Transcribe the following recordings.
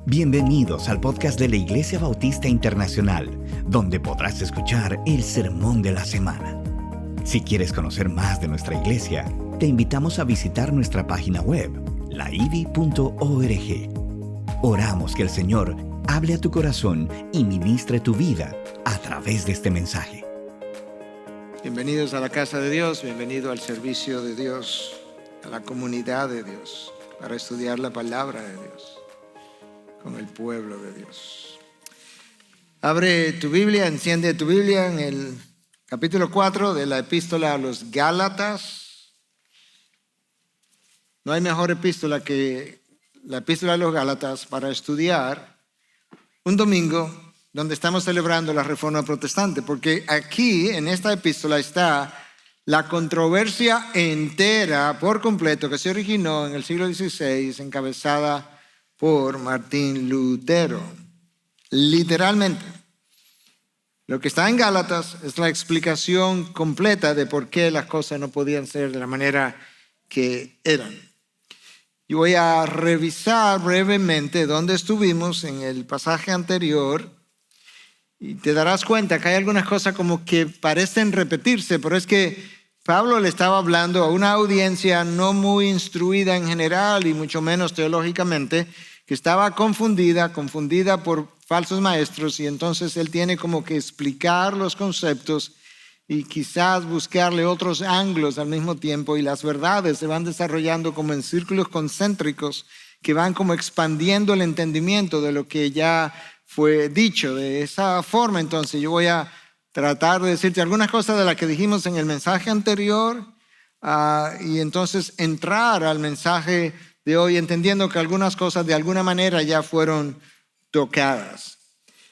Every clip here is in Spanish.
Bienvenidos al podcast de la Iglesia Bautista Internacional, donde podrás escuchar el sermón de la semana. Si quieres conocer más de nuestra iglesia, te invitamos a visitar nuestra página web, laivi.org. Oramos que el Señor hable a tu corazón y ministre tu vida a través de este mensaje. Bienvenidos a la casa de Dios, bienvenido al servicio de Dios, a la comunidad de Dios, para estudiar la palabra de Dios con el pueblo de Dios. Abre tu Biblia, enciende tu Biblia en el capítulo 4 de la epístola a los Gálatas. No hay mejor epístola que la epístola a los Gálatas para estudiar un domingo donde estamos celebrando la Reforma Protestante, porque aquí en esta epístola está la controversia entera por completo que se originó en el siglo XVI, encabezada por Martín Lutero. Literalmente, lo que está en Gálatas es la explicación completa de por qué las cosas no podían ser de la manera que eran. Y voy a revisar brevemente dónde estuvimos en el pasaje anterior y te darás cuenta que hay algunas cosas como que parecen repetirse, pero es que Pablo le estaba hablando a una audiencia no muy instruida en general y mucho menos teológicamente, que estaba confundida por falsos maestros, y entonces él tiene como que explicar los conceptos y quizás buscarle otros ángulos al mismo tiempo, y las verdades se van desarrollando como en círculos concéntricos que van como expandiendo el entendimiento de lo que ya fue dicho. De esa forma, entonces, yo voy a tratar de decirte algunas cosas de las que dijimos en el mensaje anterior y entonces entrar al mensaje de hoy entendiendo que algunas cosas de alguna manera ya fueron tocadas.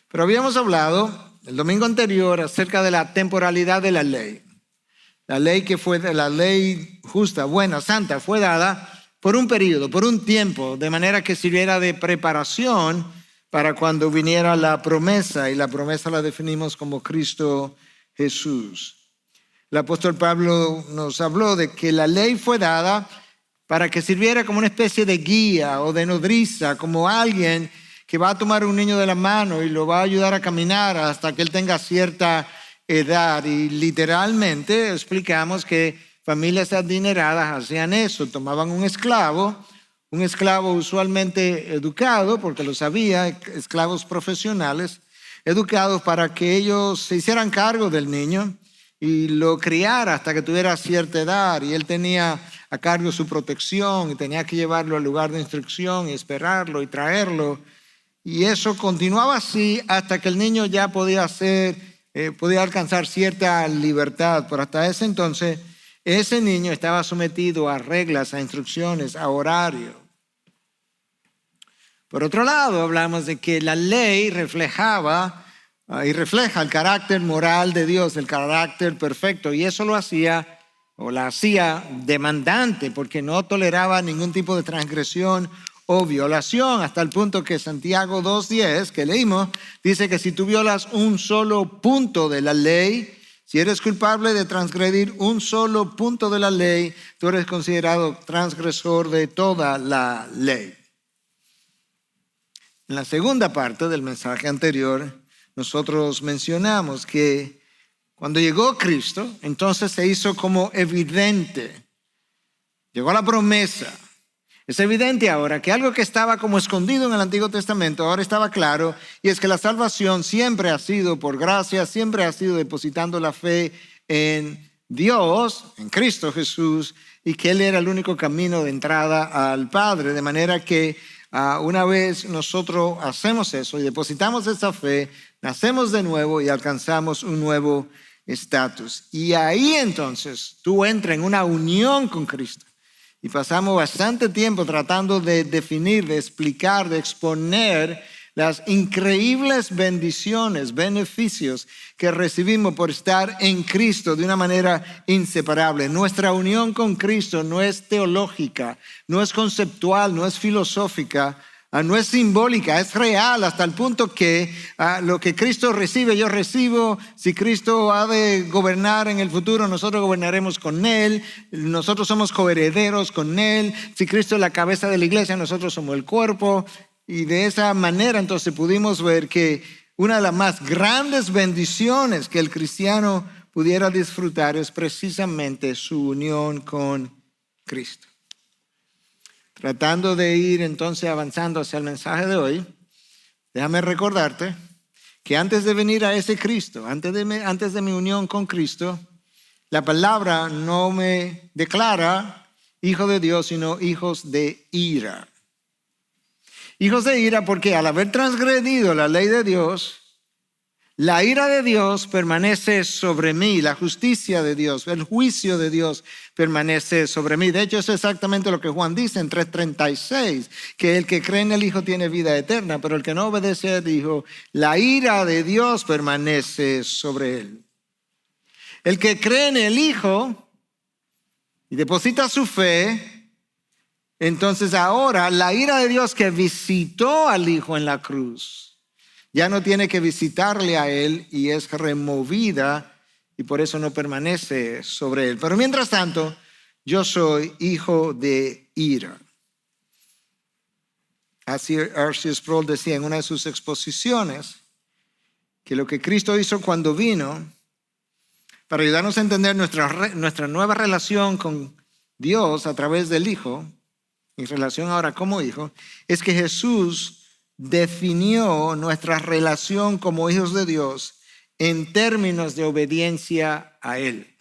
Pero habíamos hablado el domingo anterior acerca de la temporalidad de la ley. La ley que fue la ley justa, buena, santa, fue dada por un periodo, por un tiempo, de manera que sirviera de preparación para cuando viniera la promesa, y la promesa la definimos como Cristo Jesús. El apóstol Pablo nos habló de que la ley fue dada para que sirviera como una especie de guía o de nodriza, como alguien que va a tomar un niño de la mano y lo va a ayudar a caminar hasta que él tenga cierta edad. Y literalmente explicamos que familias adineradas hacían eso, tomaban un esclavo usualmente educado, porque lo sabía, esclavos profesionales, educados para que ellos se hicieran cargo del niño y lo criara hasta que tuviera cierta edad, y él tenía a cargo su protección y tenía que llevarlo al lugar de instrucción y esperarlo y traerlo, y eso continuaba así hasta que el niño ya podía alcanzar cierta libertad. Pero hasta ese entonces ese niño estaba sometido a reglas, a instrucciones, a horario. Por otro lado, hablamos de que la ley reflejaba y refleja el carácter moral de Dios, el carácter perfecto, y eso la hacía demandante, porque no toleraba ningún tipo de transgresión o violación, hasta el punto que Santiago 2:10, que leímos, dice que si tú violas un solo punto de la ley, si eres culpable de transgredir un solo punto de la ley, tú eres considerado transgresor de toda la ley. En la segunda parte del mensaje anterior, nosotros mencionamos que cuando llegó Cristo, entonces se hizo como evidente. Llegó la promesa. Es evidente ahora que algo que estaba como escondido en el Antiguo Testamento ahora estaba claro, y es que la salvación siempre ha sido por gracia, siempre ha sido depositando la fe en Dios, en Cristo Jesús, y que Él era el único camino de entrada al Padre. De manera que una vez nosotros hacemos eso y depositamos esa fe, nacemos de nuevo y alcanzamos un nuevo estatus. Y ahí entonces tú entras en una unión con Cristo. Y pasamos bastante tiempo tratando de definir, de explicar, de exponer las increíbles bendiciones, beneficios que recibimos por estar en Cristo de una manera inseparable. Nuestra unión con Cristo no es teológica, no es conceptual, no es filosófica, no es simbólica, es real, hasta el punto que lo que Cristo recibe, yo recibo. Si Cristo ha de gobernar en el futuro, nosotros gobernaremos con Él. Nosotros somos coherederos con Él. Si Cristo es la cabeza de la iglesia, nosotros somos el cuerpo. Y de esa manera entonces pudimos ver que una de las más grandes bendiciones que el cristiano pudiera disfrutar es precisamente su unión con Cristo. Tratando de ir entonces avanzando hacia el mensaje de hoy, déjame recordarte que antes de venir a ese Cristo, antes de mi unión con Cristo, la palabra no me declara hijo de Dios, sino hijos de ira. Hijos de ira porque al haber transgredido la ley de Dios, la ira de Dios permanece sobre mí, la justicia de Dios, el juicio de Dios permanece sobre mí. De hecho, es exactamente lo que Juan dice en 3:36, que el que cree en el Hijo tiene vida eterna, pero el que no obedece al Hijo, la ira de Dios permanece sobre él. El que cree en el Hijo y deposita su fe, entonces ahora la ira de Dios que visitó al Hijo en la cruz, ya no tiene que visitarle a él y es removida y por eso no permanece sobre él. Pero mientras tanto, yo soy hijo de ira. Así R.C. Sproul decía en una de sus exposiciones que lo que Cristo hizo cuando vino para ayudarnos a entender nuestra nueva relación con Dios a través del Hijo, en relación ahora como hijo, es que Jesús definió nuestra relación como hijos de Dios en términos de obediencia a Él.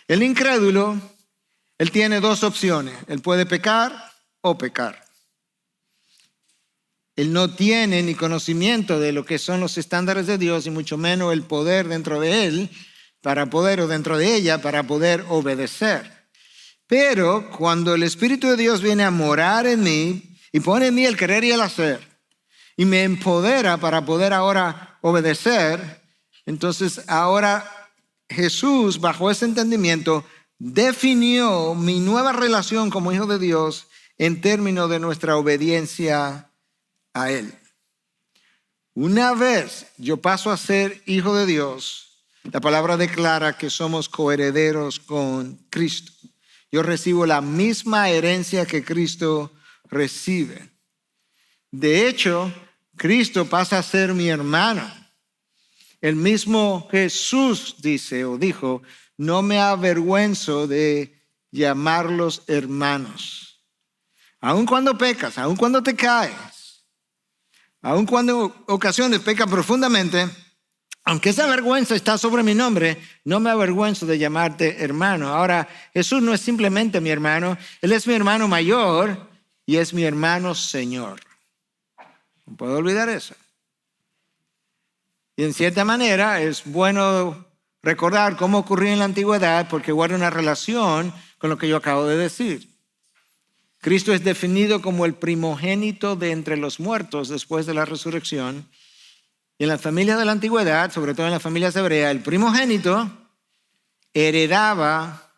El incrédulo, él tiene dos opciones. Él puede pecar o pecar. Él no tiene ni conocimiento de lo que son los estándares de Dios y mucho menos el poder dentro de él o dentro de ella para poder obedecer. Pero cuando el Espíritu de Dios viene a morar en mí y pone en mí el querer y el hacer y me empodera para poder ahora obedecer, entonces ahora Jesús, bajo ese entendimiento, definió mi nueva relación como hijo de Dios en términos de nuestra obediencia a Él. Una vez yo paso a ser hijo de Dios, la palabra declara que somos coherederos con Cristo. Yo recibo la misma herencia que Cristo recibe. De hecho, Cristo pasa a ser mi hermano. El mismo Jesús dijo, no me avergüenzo de llamarlos hermanos. Aun cuando pecas, aun cuando te caes, aun cuando en ocasiones pecas profundamente, aunque esa vergüenza está sobre mi nombre, no me avergüenzo de llamarte hermano. Ahora, Jesús no es simplemente mi hermano, Él es mi hermano mayor y es mi hermano Señor. No puedo olvidar eso. Y en cierta manera es bueno recordar cómo ocurrió en la antigüedad porque guarda una relación con lo que yo acabo de decir. Cristo es definido como el primogénito de entre los muertos después de la resurrección. Y en las familias de la antigüedad, sobre todo en las familias hebreas, el primogénito heredaba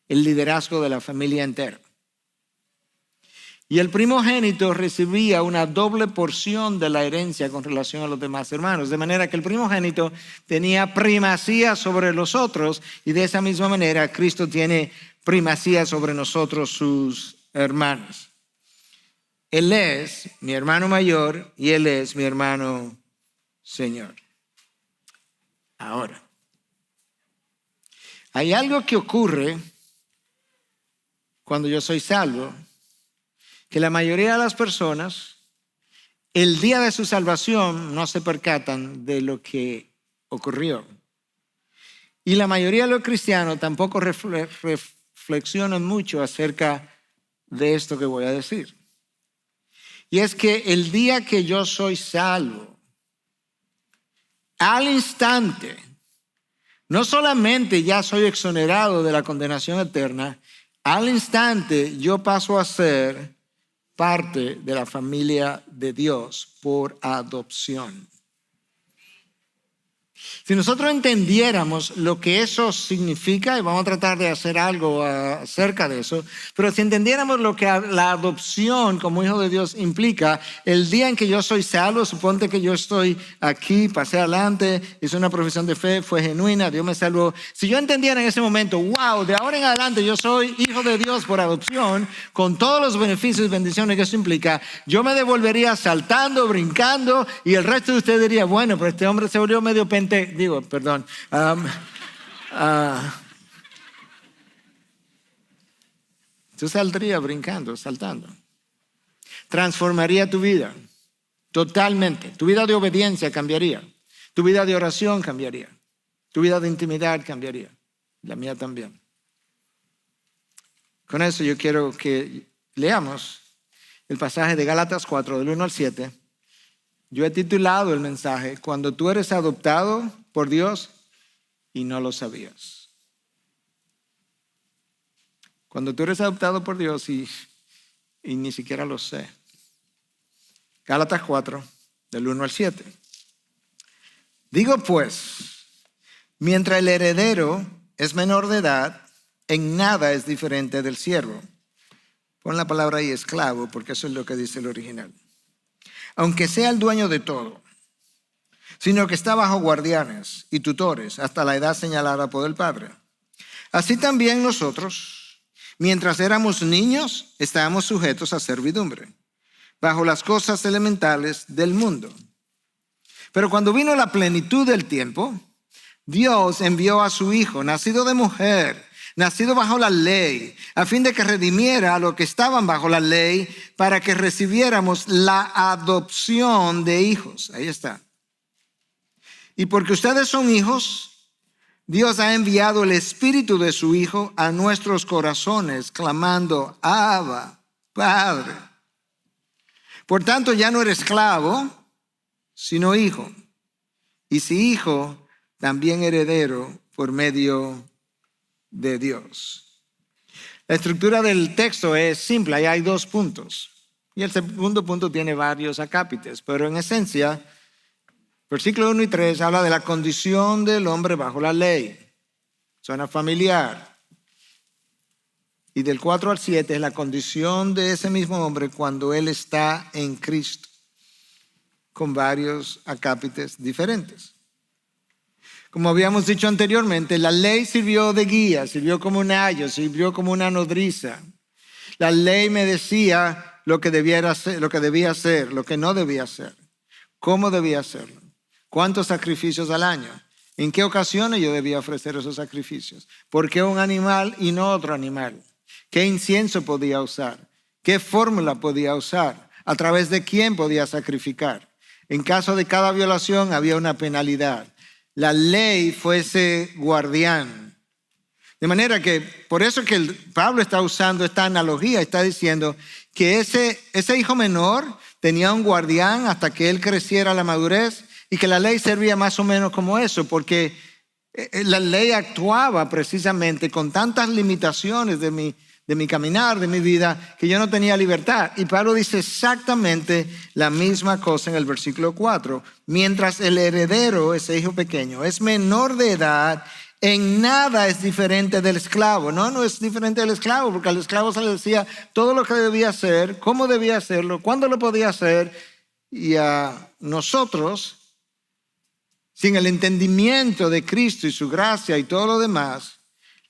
el liderazgo de la familia entera. Y el primogénito recibía una doble porción de la herencia con relación a los demás hermanos. De manera que el primogénito tenía primacía sobre los otros y de esa misma manera Cristo tiene primacía sobre nosotros, sus hermanos. Él es mi hermano mayor y Él es mi hermano Señor. Ahora, hay algo que ocurre cuando yo soy salvo, que la mayoría de las personas, el día de su salvación, no se percatan de lo que ocurrió. Y la mayoría de los cristianos tampoco reflexionan mucho acerca de esto que voy a decir. Y es que el día que yo soy salvo, al instante, no solamente ya soy exonerado de la condenación eterna, al instante yo paso a ser parte de la familia de Dios por adopción. Si nosotros entendiéramos lo que eso significa, y vamos a tratar de hacer algo acerca de eso, pero si entendiéramos lo que la adopción como hijo de Dios implica, el día en que yo soy salvo, suponte que yo estoy aquí, pasé adelante, hice una profesión de fe, fue genuina, Dios me salvó. Si yo entendiera en ese momento, wow, de ahora en adelante yo soy hijo de Dios por adopción, con todos los beneficios y bendiciones que eso implica, yo me devolvería saltando, brincando, y el resto de ustedes diría, bueno, pero este hombre se volvió medio tú saldrías brincando, saltando. Transformaría tu vida totalmente. Tu vida de obediencia cambiaría. Tu vida de oración cambiaría. Tu vida de intimidad cambiaría. La mía también. Con eso yo quiero que leamos el pasaje de Gálatas 4, del 1 al 7. Yo he titulado el mensaje, Cuando tú eres adoptado por Dios y no lo sabías. Cuando tú eres adoptado por Dios y ni siquiera lo sé. Gálatas 4, del 1 al 7. Digo pues, mientras el heredero es menor de edad, en nada es diferente del siervo. Pon la palabra ahí, esclavo, porque eso es lo que dice el original. Aunque sea el dueño de todo, sino que está bajo guardianes y tutores hasta la edad señalada por el Padre. Así también nosotros, mientras éramos niños, estábamos sujetos a servidumbre, bajo las cosas elementales del mundo. Pero cuando vino la plenitud del tiempo, Dios envió a su Hijo, nacido de mujer, nacido bajo la ley, a fin de que redimiera a los que estaban bajo la ley, para que recibiéramos la adopción de hijos. Ahí está. Y porque ustedes son hijos, Dios ha enviado el Espíritu de su Hijo a nuestros corazones, clamando, Abba, Padre. Por tanto, ya no eres esclavo, sino hijo. Y si hijo, también heredero por medio de Dios. La estructura del texto es simple, ahí hay 2 puntos. Y el segundo punto tiene varios acápites, pero en esencia, versículos 1 y 3 habla de la condición del hombre bajo la ley. Suena familiar. Y del 4 al 7 es la condición de ese mismo hombre cuando él está en Cristo, con varios acápites diferentes. Como habíamos dicho anteriormente, la ley sirvió de guía, sirvió como un ayo, sirvió como una nodriza. La ley me decía lo que debía hacer, lo que no debía hacer, cómo debía hacerlo, cuántos sacrificios al año, en qué ocasiones yo debía ofrecer esos sacrificios, por qué un animal y no otro animal, qué incienso podía usar, qué fórmula podía usar, a través de quién podía sacrificar. En caso de cada violación había una penalidad. La ley fue ese guardián. De manera que, por eso que Pablo está usando esta analogía, está diciendo que ese hijo menor tenía un guardián hasta que él creciera a la madurez y que la ley servía más o menos como eso, porque la ley actuaba precisamente con tantas limitaciones de mi caminar, de mi vida, que yo no tenía libertad. Y Pablo dice exactamente la misma cosa en el versículo 4. Mientras el heredero, ese hijo pequeño, es menor de edad, en nada es diferente del esclavo. No es diferente del esclavo, porque al esclavo se le decía todo lo que debía hacer, cómo debía hacerlo, cuándo lo podía hacer. Y a nosotros, sin el entendimiento de Cristo y su gracia y todo lo demás,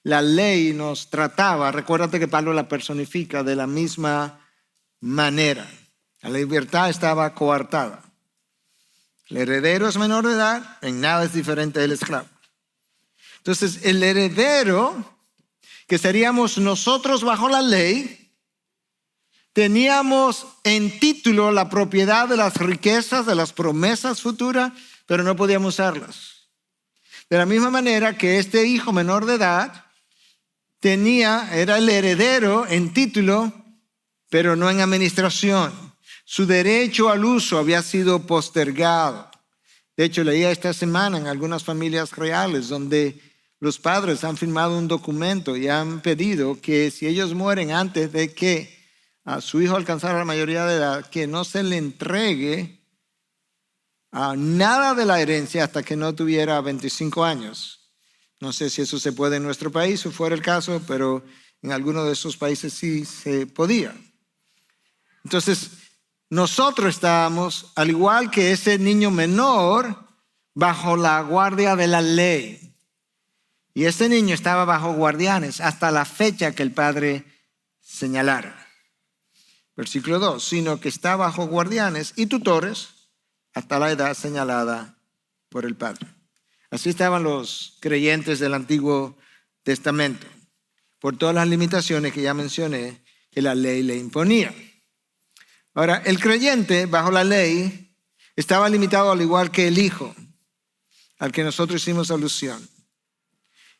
la ley nos trataba, recuérdate que Pablo la personifica de la misma manera. La libertad estaba coartada. El heredero es menor de edad, en nada es diferente del esclavo. Entonces, el heredero, que seríamos nosotros bajo la ley, teníamos en título la propiedad de las riquezas, de las promesas futuras, pero no podíamos usarlas. De la misma manera que este hijo menor de edad era el heredero en título, pero no en administración. Su derecho al uso había sido postergado. De hecho, leía esta semana en algunas familias reales donde los padres han firmado un documento y han pedido que si ellos mueren antes de que a su hijo alcanzara la mayoría de edad, que no se le entregue nada de la herencia hasta que no tuviera 25 años. No sé si eso se puede en nuestro país o fuera el caso, pero en algunos de esos países sí se podía. Entonces, nosotros estábamos, al igual que ese niño menor, bajo la guardia de la ley. Y ese niño estaba bajo guardianes hasta la fecha que el padre señalara. Versículo 2, sino que está bajo guardianes y tutores hasta la edad señalada por el padre. Así estaban los creyentes del Antiguo Testamento, por todas las limitaciones que ya mencioné que la ley le imponía. Ahora, el creyente bajo la ley estaba limitado al igual que el hijo, al que nosotros hicimos alusión.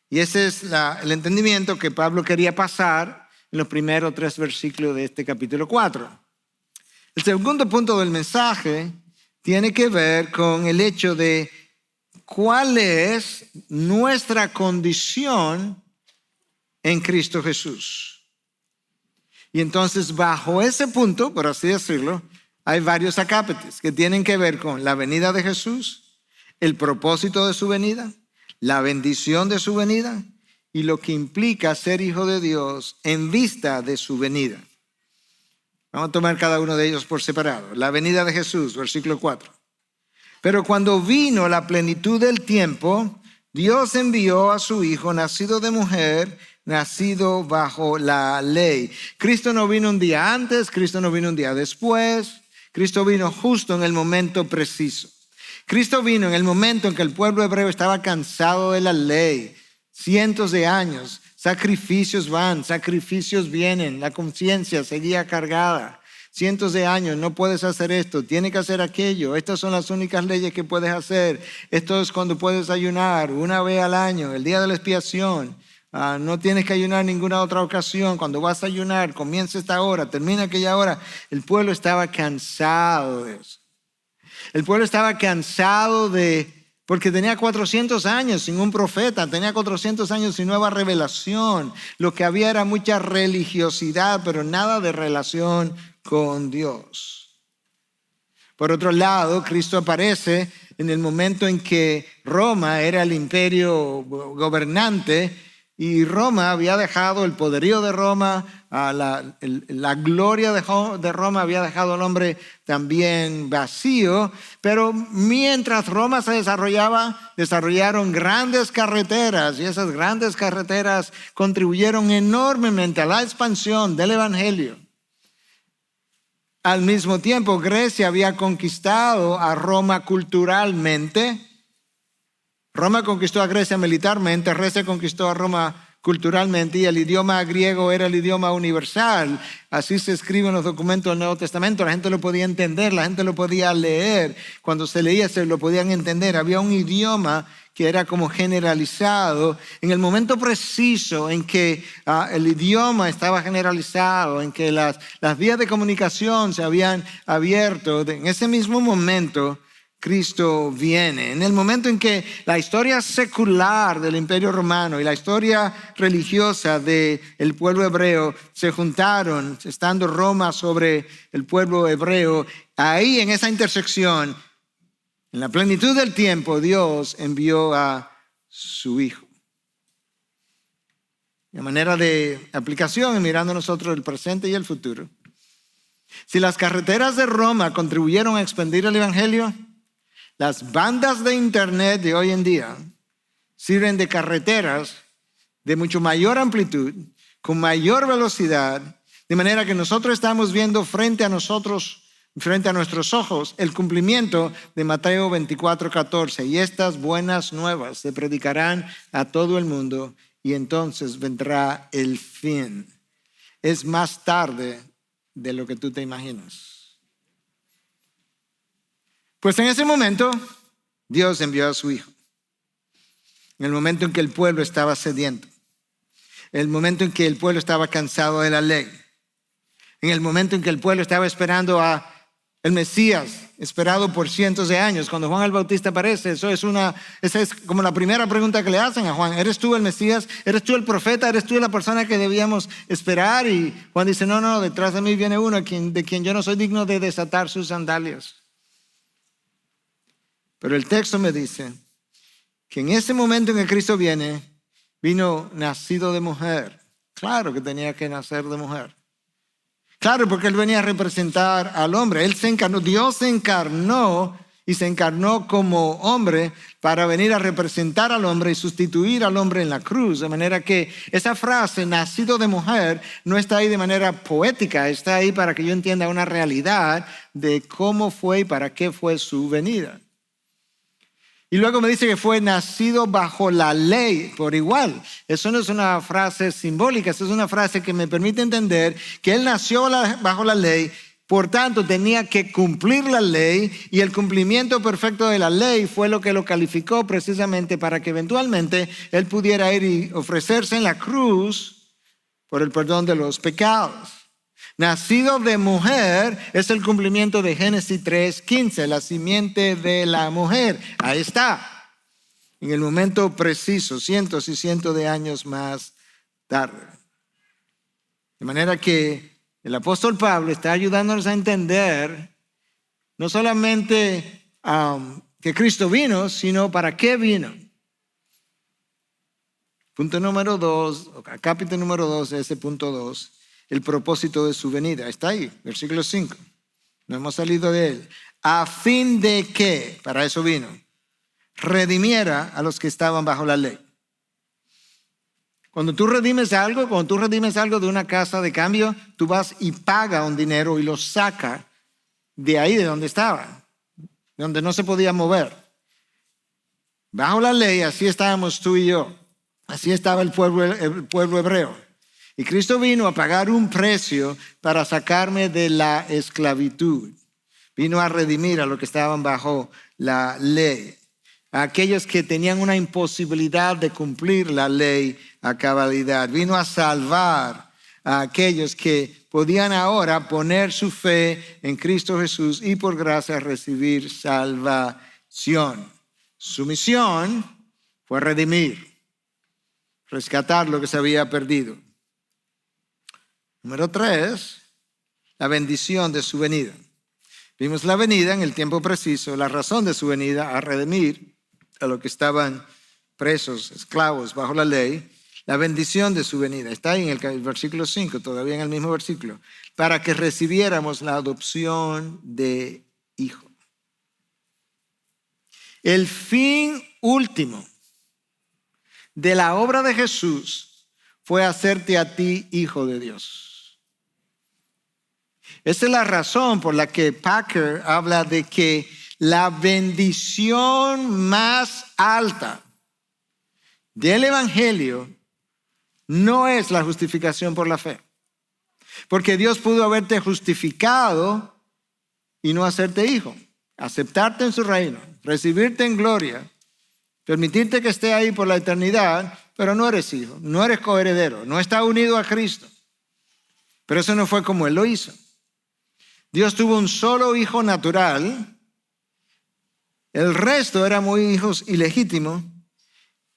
Y ese es el entendimiento que Pablo quería pasar en los primeros 3 versículos de este capítulo 4. El segundo punto del mensaje tiene que ver con el hecho de cuál es nuestra condición en Cristo Jesús. Y entonces bajo ese punto, por así decirlo, hay varios acápites que tienen que ver con la venida de Jesús, el propósito de su venida, la bendición de su venida y lo que implica ser hijo de Dios en vista de su venida. Vamos a tomar cada uno de ellos por separado. La venida de Jesús, versículo 4. Pero cuando vino la plenitud del tiempo, Dios envió a su Hijo, nacido de mujer, nacido bajo la ley. Cristo no vino un día antes, Cristo no vino un día después. Cristo vino justo en el momento preciso. Cristo vino en el momento en que el pueblo hebreo estaba cansado de la ley. Cientos de años, sacrificios van, sacrificios vienen, la conciencia seguía cargada. Cientos de años, no puedes hacer esto, tienes que hacer aquello. Estas son las únicas leyes que puedes hacer. Esto es cuando puedes ayunar una vez al año, el día de la expiación. No tienes que ayunar ninguna otra ocasión. Cuando vas a ayunar, comienza esta hora, termina aquella hora. El pueblo estaba cansado de eso. El pueblo estaba cansado porque tenía 400 años sin un profeta, tenía 400 años sin nueva revelación. Lo que había era mucha religiosidad, pero nada de relación con Dios. Por otro lado, Cristo aparece en el momento en que Roma era el imperio gobernante y Roma había dejado el poderío de Roma, la gloria de Roma había dejado al hombre también vacío, pero mientras Roma se desarrollaba, desarrollaron grandes carreteras y esas grandes carreteras contribuyeron enormemente a la expansión del evangelio. Al mismo tiempo, Grecia había conquistado a Roma culturalmente. Roma conquistó a Grecia militarmente, Grecia conquistó a Roma culturalmente y el idioma griego era el idioma universal. Así se escriben los documentos del Nuevo Testamento. La gente lo podía entender, la gente lo podía leer. Cuando se leía se lo podían entender. Había un idioma que era como generalizado. En el momento preciso en que el idioma estaba generalizado, en que las vías de comunicación se habían abierto, en ese mismo momento Cristo viene. En el momento en que la historia secular del Imperio Romano y la historia religiosa del pueblo hebreo se juntaron, estando Roma sobre el pueblo hebreo, ahí en esa intersección, en la plenitud del tiempo, Dios envió a su Hijo. De manera de aplicación, mirando nosotros el presente y el futuro, si las carreteras de Roma contribuyeron a expandir el evangelio, las bandas de internet de hoy en día sirven de carreteras de mucho mayor amplitud, con mayor velocidad, de manera que nosotros estamos viendo frente a nosotros, frente a nuestros ojos, el cumplimiento de Mateo 24:14. Y estas buenas nuevas se predicarán a todo el mundo y entonces vendrá el fin. Es más tarde de lo que tú te imaginas. Pues en ese momento, Dios envió a su Hijo. En el momento en que el pueblo estaba sediento. En el momento en que el pueblo estaba cansado de la ley. En el momento en que el pueblo estaba esperando a el Mesías, esperado por cientos de años. Cuando Juan el Bautista aparece, esa es como la primera pregunta que le hacen a Juan. ¿Eres tú el Mesías? ¿Eres tú el profeta? ¿Eres tú la persona que debíamos esperar? Y Juan dice, no, detrás de mí viene uno de quien yo no soy digno de desatar sus sandalias. Pero el texto me dice que en ese momento en que Cristo viene, vino nacido de mujer. Claro que tenía que nacer de mujer. Claro, porque Él venía a representar al hombre. Él se encarnó, Dios se encarnó y se encarnó como hombre para venir a representar al hombre y sustituir al hombre en la cruz. De manera que esa frase, nacido de mujer, no está ahí de manera poética, está ahí para que yo entienda una realidad de cómo fue y para qué fue su venida. Y luego me dice que fue nacido bajo la ley por igual. Eso no es una frase simbólica, eso es una frase que me permite entender que Él nació bajo la ley. Por tanto, tenía que cumplir la ley y el cumplimiento perfecto de la ley fue lo que lo calificó precisamente para que eventualmente Él pudiera ir y ofrecerse en la cruz por el perdón de los pecados. Nacido de mujer es el cumplimiento de Génesis 3:15, la simiente de la mujer. Ahí está, en el momento preciso, cientos y cientos de años más tarde. De manera que el apóstol Pablo está ayudándonos a entender no solamente que Cristo vino, sino para qué vino. Punto número 2, capítulo número 2, ese punto 2, el propósito de su venida. Está ahí, versículo 5. No hemos salido de él. A fin de que, para eso vino, redimiera a los que estaban bajo la ley. Cuando tú redimes algo de una casa de cambio, tú vas y pagas un dinero y lo sacas de ahí, de donde estaba, donde no se podía mover. Bajo la ley, así estábamos tú y yo. Así estaba el pueblo hebreo. Y Cristo vino a pagar un precio para sacarme de la esclavitud. Vino a redimir a los que estaban bajo la ley. A aquellos que tenían una imposibilidad de cumplir la ley a cabalidad. Vino a salvar a aquellos que podían ahora poner su fe en Cristo Jesús y por gracia recibir salvación. Su misión fue redimir, rescatar lo que se había perdido. Número 3, la bendición de su venida. Vimos la venida en el tiempo preciso, la razón de su venida a redimir a los que estaban presos, esclavos bajo la ley. La bendición de su venida. Está ahí en el versículo 5, todavía en el mismo versículo. Para que recibiéramos la adopción de hijo. El fin último de la obra de Jesús fue hacerte a ti hijo de Dios. Esa es la razón por la que Packer habla de que la bendición más alta del Evangelio no es la justificación por la fe. Porque Dios pudo haberte justificado y no hacerte hijo. Aceptarte en su reino, recibirte en gloria, permitirte que esté ahí por la eternidad, pero no eres hijo, no eres coheredero, no estás unido a Cristo. Pero eso no fue como Él lo hizo. Dios tuvo un solo hijo natural, el resto éramos hijos ilegítimos,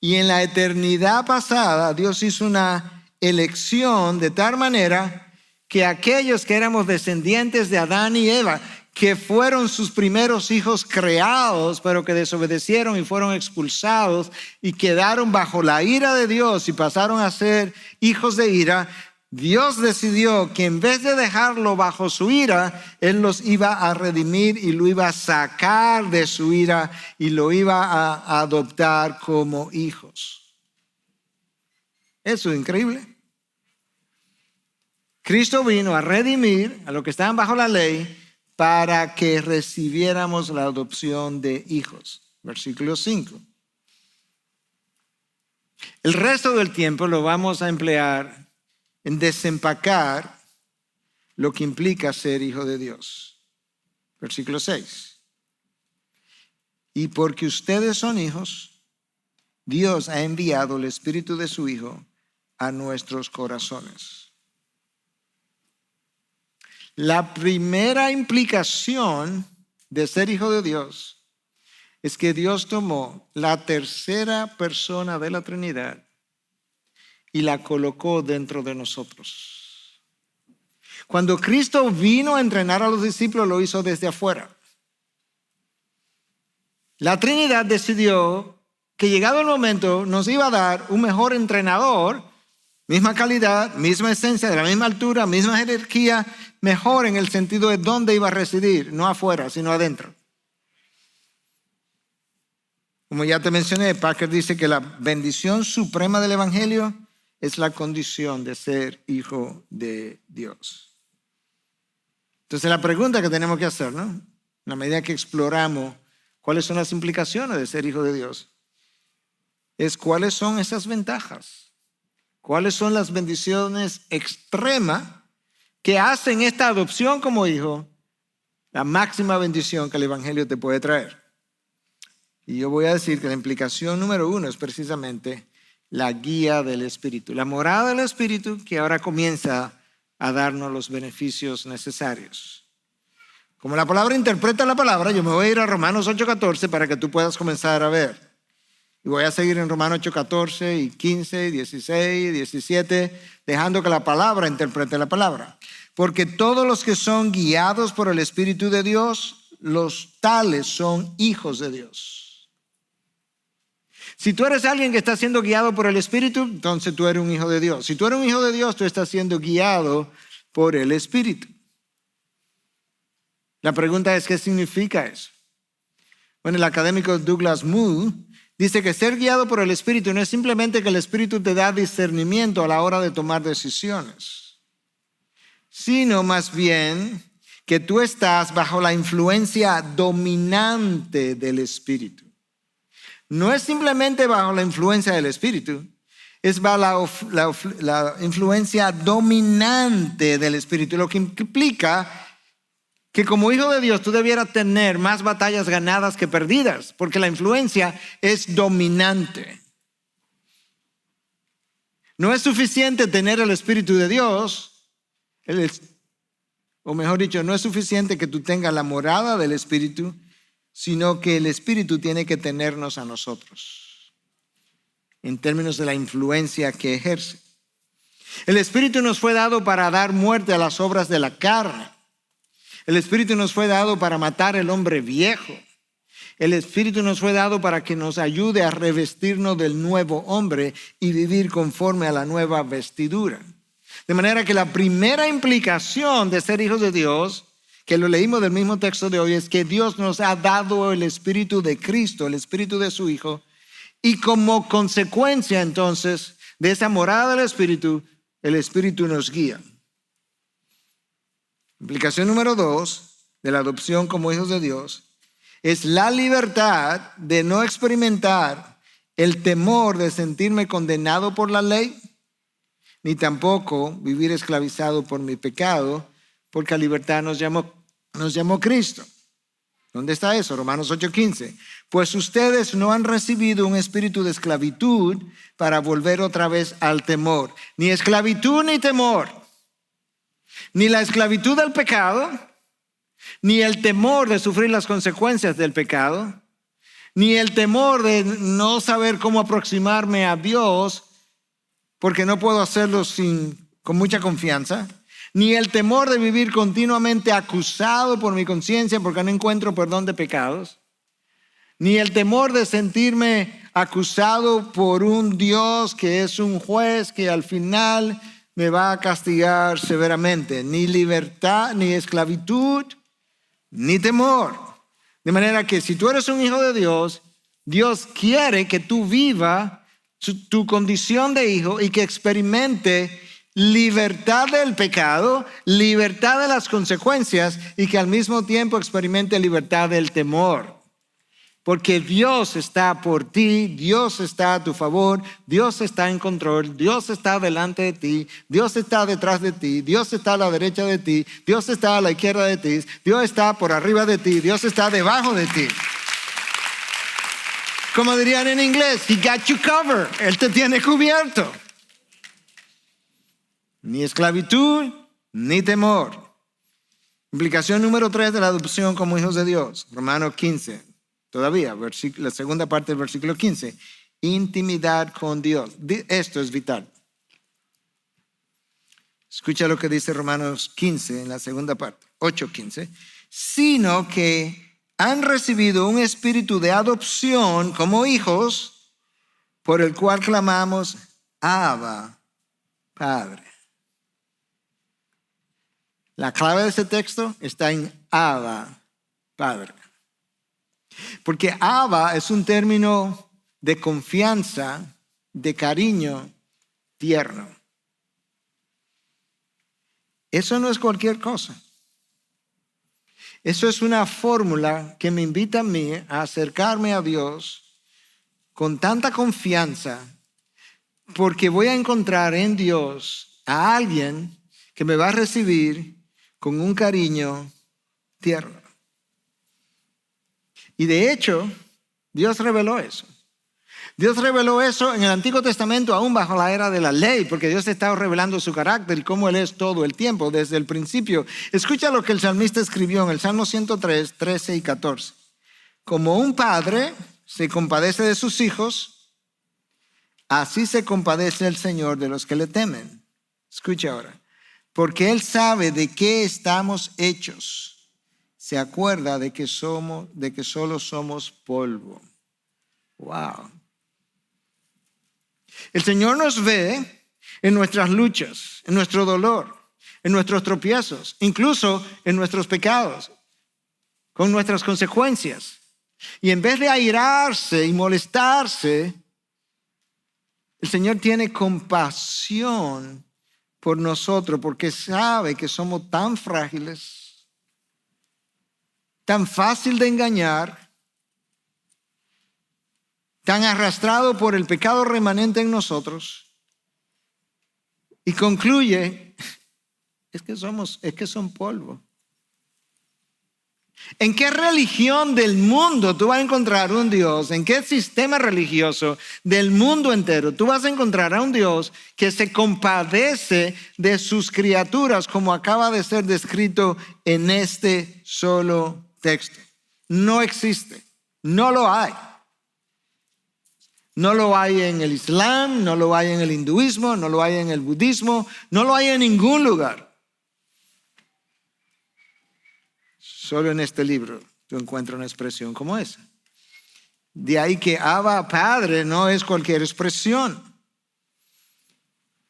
y en la eternidad pasada Dios hizo una elección de tal manera que aquellos que éramos descendientes de Adán y Eva, que fueron sus primeros hijos creados, pero que desobedecieron y fueron expulsados y quedaron bajo la ira de Dios y pasaron a ser hijos de ira, Dios decidió que en vez de dejarlo bajo su ira, Él los iba a redimir y lo iba a sacar de su ira y lo iba a adoptar como hijos. Eso es increíble. Cristo vino a redimir a los que estaban bajo la ley para que recibiéramos la adopción de hijos. Versículo 5. El resto del tiempo lo vamos a emplear en desempacar lo que implica ser hijo de Dios. Versículo 6. Y porque ustedes son hijos, Dios ha enviado el Espíritu de su Hijo a nuestros corazones. La primera implicación de ser hijo de Dios es que Dios tomó la tercera persona de la Trinidad y la colocó dentro de nosotros. Cuando Cristo vino a entrenar a los discípulos, lo hizo desde afuera. la Trinidad decidió que llegado el momento nos iba a dar un mejor entrenador, misma calidad, misma esencia, de la misma altura, misma jerarquía, mejor en el sentido de dónde iba a residir, no afuera, sino adentro. Como ya te mencioné, Parker dice que la bendición suprema del Evangelio es la condición de ser hijo de Dios. Entonces la pregunta que tenemos que hacer, ¿no? En la medida que exploramos cuáles son las implicaciones de ser hijo de Dios, es cuáles son esas ventajas, cuáles son las bendiciones extremas que hacen esta adopción como hijo la máxima bendición que el Evangelio te puede traer. Y yo voy a decir que la implicación número 1 es precisamente la guía del Espíritu, la morada del Espíritu que ahora comienza a darnos los beneficios necesarios. Como la palabra interpreta la palabra, yo me voy a ir a Romanos 8:14 para que tú puedas comenzar a ver. Y voy a seguir en Romanos 8:14 y 15, 16, 17, dejando que la palabra interprete la palabra. Porque todos los que son guiados por el Espíritu de Dios, los tales son hijos de Dios. Si tú eres alguien que está siendo guiado por el Espíritu, entonces tú eres un hijo de Dios. Si tú eres un hijo de Dios, tú estás siendo guiado por el Espíritu. La pregunta es, ¿qué significa eso? Bueno, el académico Douglas Moo dice que ser guiado por el Espíritu no es simplemente que el Espíritu te da discernimiento a la hora de tomar decisiones, sino más bien que tú estás bajo la influencia dominante del Espíritu. No es simplemente bajo la influencia del Espíritu, es bajo la influencia dominante del Espíritu, lo que implica que como hijo de Dios tú debieras tener más batallas ganadas que perdidas, porque la influencia es dominante. No es suficiente tener el Espíritu de Dios, o mejor dicho, no es suficiente que tú tengas la morada del Espíritu, sino que el Espíritu tiene que tenernos a nosotros, en términos de la influencia que ejerce. El Espíritu nos fue dado para dar muerte a las obras de la carne. El Espíritu nos fue dado para matar el hombre viejo. El Espíritu nos fue dado para que nos ayude a revestirnos del nuevo hombre y vivir conforme a la nueva vestidura. De manera que la primera implicación de ser hijos de Dios, que lo leímos del mismo texto de hoy, es que Dios nos ha dado el Espíritu de Cristo, el Espíritu de su Hijo, y como consecuencia entonces de esa morada del Espíritu, el Espíritu nos guía. Implicación número 2 de la adopción como hijos de Dios es la libertad de no experimentar el temor de sentirme condenado por la ley, ni tampoco vivir esclavizado por mi pecado, porque a libertad nos llamó Cristo. ¿Dónde está eso? Romanos 8:15. Pues ustedes no han recibido un espíritu de esclavitud para volver otra vez al temor. Ni esclavitud ni temor. Ni la esclavitud del pecado, ni el temor de sufrir las consecuencias del pecado, ni el temor de no saber cómo aproximarme a Dios porque no puedo hacerlo con mucha confianza, ni el temor de vivir continuamente acusado por mi conciencia porque no encuentro perdón de pecados, ni el temor de sentirme acusado por un Dios que es un juez que al final me va a castigar severamente. Ni libertad, ni esclavitud, ni temor. De manera que si tú eres un hijo de Dios, Dios quiere que tú vivas tu condición de hijo y que experimente libertad del pecado, libertad de las consecuencias y que al mismo tiempo experimente libertad del temor. Porque Dios está por ti, Dios está a tu favor, Dios está en control, Dios está delante de ti, Dios está detrás de ti, Dios está a la derecha de ti, Dios está a la izquierda de ti, Dios está por arriba de ti, Dios está debajo de ti. Como dirían en inglés, He got you covered, Él te tiene cubierto. Ni esclavitud, ni temor. Implicación número 3 de la adopción como hijos de Dios, Romanos 15. Todavía, la segunda parte del versículo 15. Intimidad con Dios. Esto es vital. Escucha lo que dice Romanos 15 en la segunda parte. 8:15. Sino que han recibido un espíritu de adopción como hijos, por el cual clamamos, Abba, Padre. La clave de ese texto está en Abba, Padre. Porque Abba es un término de confianza, de cariño tierno. Eso no es cualquier cosa. Eso es una fórmula que me invita a mí a acercarme a Dios con tanta confianza, porque voy a encontrar en Dios a alguien que me va a recibir con un cariño tierno. Y de hecho, Dios reveló eso. Dios reveló eso en el Antiguo Testamento aún bajo la era de la ley, porque Dios estaba revelando su carácter y cómo Él es todo el tiempo, desde el principio. Escucha lo que el salmista escribió en el Salmo 103, 13 y 14. Como un padre se compadece de sus hijos, así se compadece el Señor de los que le temen. Escucha ahora. Porque Él sabe de qué estamos hechos. Se acuerda de que solo somos polvo. Wow. El Señor nos ve en nuestras luchas, en nuestro dolor, en nuestros tropiezos, incluso en nuestros pecados, con nuestras consecuencias. Y en vez de airarse y molestarse, el Señor tiene compasión por nosotros porque sabe que somos tan frágiles, tan fácil de engañar, tan arrastrado por el pecado remanente en nosotros, y concluye, es que son polvo. ¿En qué religión del mundo tú vas a encontrar un Dios? ¿En qué sistema religioso del mundo entero tú vas a encontrar a un Dios que se compadece de sus criaturas como acaba de ser descrito en este solo texto? No existe, no lo hay. No lo hay en el Islam, no lo hay en el hinduismo, no lo hay en el budismo, no lo hay en ningún lugar. Solo en este libro tú encuentras una expresión como esa. De ahí que Abba Padre no es cualquier expresión.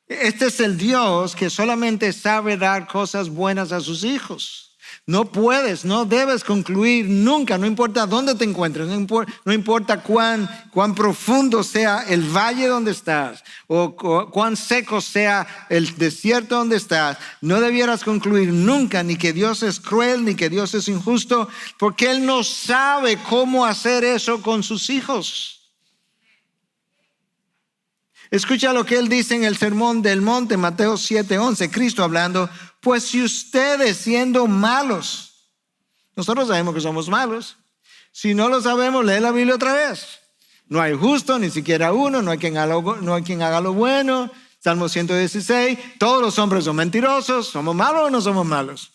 Este es el Dios que solamente sabe dar cosas buenas a sus hijos. No puedes, no debes concluir nunca, no importa dónde te encuentres, no importa cuán profundo sea el valle donde estás o cuán seco sea el desierto donde estás, no debieras concluir nunca ni que Dios es cruel ni que Dios es injusto, porque Él no sabe cómo hacer eso con sus hijos. Escucha lo que Él dice en el Sermón del Monte, Mateo 7:11, Cristo hablando. Pues si ustedes siendo malos, nosotros sabemos que somos malos. Si no lo sabemos, lee la Biblia otra vez. No hay justo, ni siquiera uno, no hay quien haga lo bueno. Salmo 116, todos los hombres son mentirosos. ¿Somos malos o no somos malos?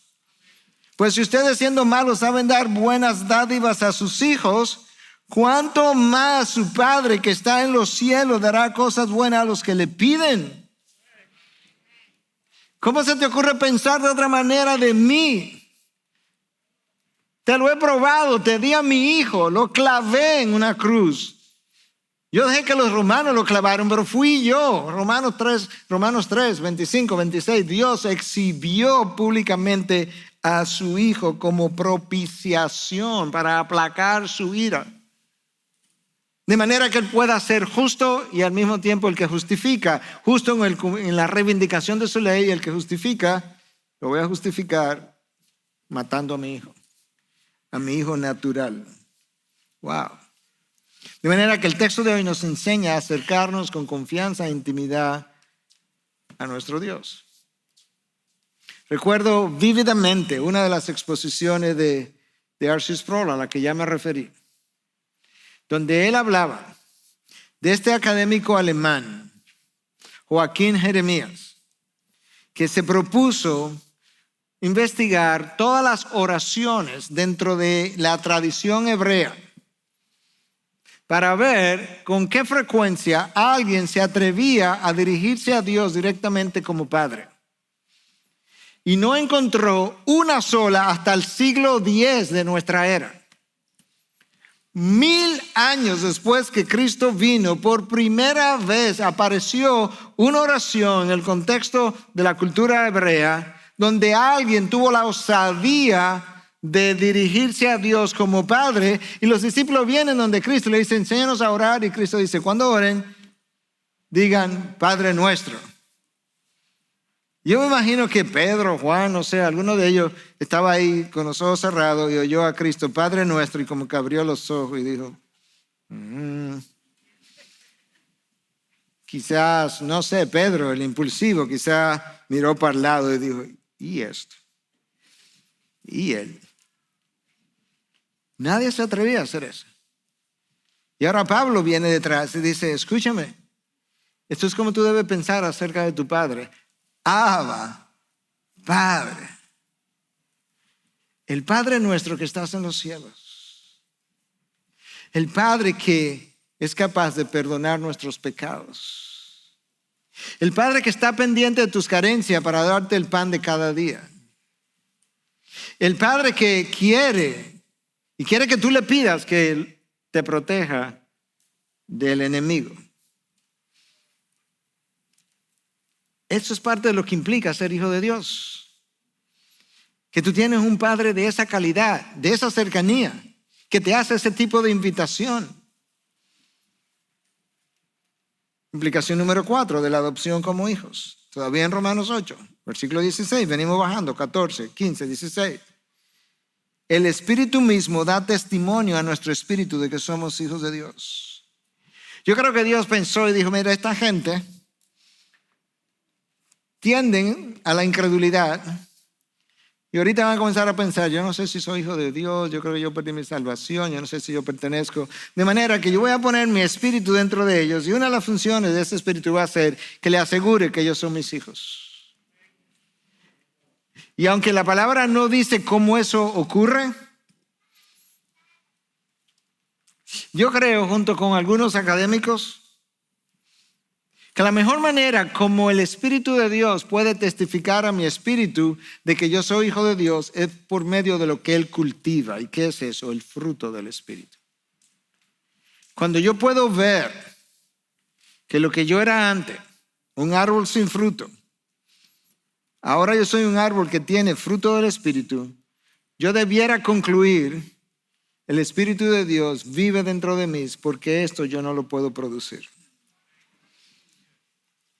Pues si ustedes siendo malos saben dar buenas dádivas a sus hijos, ¿cuánto más su Padre que está en los cielos dará cosas buenas a los que le piden? ¿Cómo se te ocurre pensar de otra manera de mí? Te lo he probado, te di a mi hijo, lo clavé en una cruz. Yo dejé que los romanos lo clavaron, pero fui yo. Romanos 3, 25, 26. Dios exhibió públicamente a su hijo como propiciación para aplacar su ira. De manera que Él pueda ser justo y al mismo tiempo el que justifica. Justo en la reivindicación de su ley, y el que justifica, lo voy a justificar matando a mi hijo natural. Wow. De manera que el texto de hoy nos enseña a acercarnos con confianza e intimidad a nuestro Dios. Recuerdo vívidamente una de las exposiciones de R.C. Sproul a la que ya me referí, donde él hablaba de este académico alemán, Joaquín Jeremías, que se propuso investigar todas las oraciones dentro de la tradición hebrea para ver con qué frecuencia alguien se atrevía a dirigirse a Dios directamente como Padre. Y no encontró una sola hasta el siglo X de nuestra era. 1000 años después que Cristo vino, por primera vez apareció una oración en el contexto de la cultura hebrea, donde alguien tuvo la osadía de dirigirse a Dios como Padre, y los discípulos vienen donde Cristo le dicen, enséñanos a orar, y Cristo dice, cuando oren, digan Padre nuestro. Yo me imagino que Pedro, Juan, no sé, alguno de ellos estaba ahí con los ojos cerrados y oyó a Cristo, Padre nuestro, y como que abrió los ojos y dijo, quizás, no sé, Pedro, el impulsivo, quizás miró para el lado y dijo, ¿y esto? ¿Y él? Nadie se atrevía a hacer eso. Y ahora Pablo viene detrás y dice, escúchame, esto es como tú debes pensar acerca de tu Padre. Abba, Padre. El Padre nuestro que estás en los cielos. El Padre que es capaz de perdonar nuestros pecados. El Padre que está pendiente de tus carencias para darte el pan de cada día. El Padre que quiere que tú le pidas que Él te proteja del enemigo. Eso es parte de lo que implica ser hijo de Dios. Que tú tienes un Padre de esa calidad, de esa cercanía, que te hace ese tipo de invitación. Implicación número 4 de la adopción como hijos. Todavía en Romanos 8, versículo 16, venimos bajando, 14, 15, 16. El Espíritu mismo da testimonio a nuestro espíritu de que somos hijos de Dios. Yo creo que Dios pensó y dijo, mira, esta gente tienden a la incredulidad y ahorita van a comenzar a pensar, yo no sé si soy hijo de Dios, yo creo que yo perdí mi salvación, yo no sé si yo pertenezco, de manera que yo voy a poner mi espíritu dentro de ellos y una de las funciones de ese espíritu va a ser que le asegure que ellos son mis hijos. Y aunque la palabra no dice cómo eso ocurre, yo creo junto con algunos académicos que la mejor manera como el Espíritu de Dios puede testificar a mi espíritu de que yo soy hijo de Dios es por medio de lo que Él cultiva. ¿Y qué es eso? El fruto del Espíritu. Cuando yo puedo ver que lo que yo era antes, un árbol sin fruto, ahora yo soy un árbol que tiene fruto del Espíritu, yo debiera concluir, el Espíritu de Dios vive dentro de mí porque esto yo no lo puedo producir.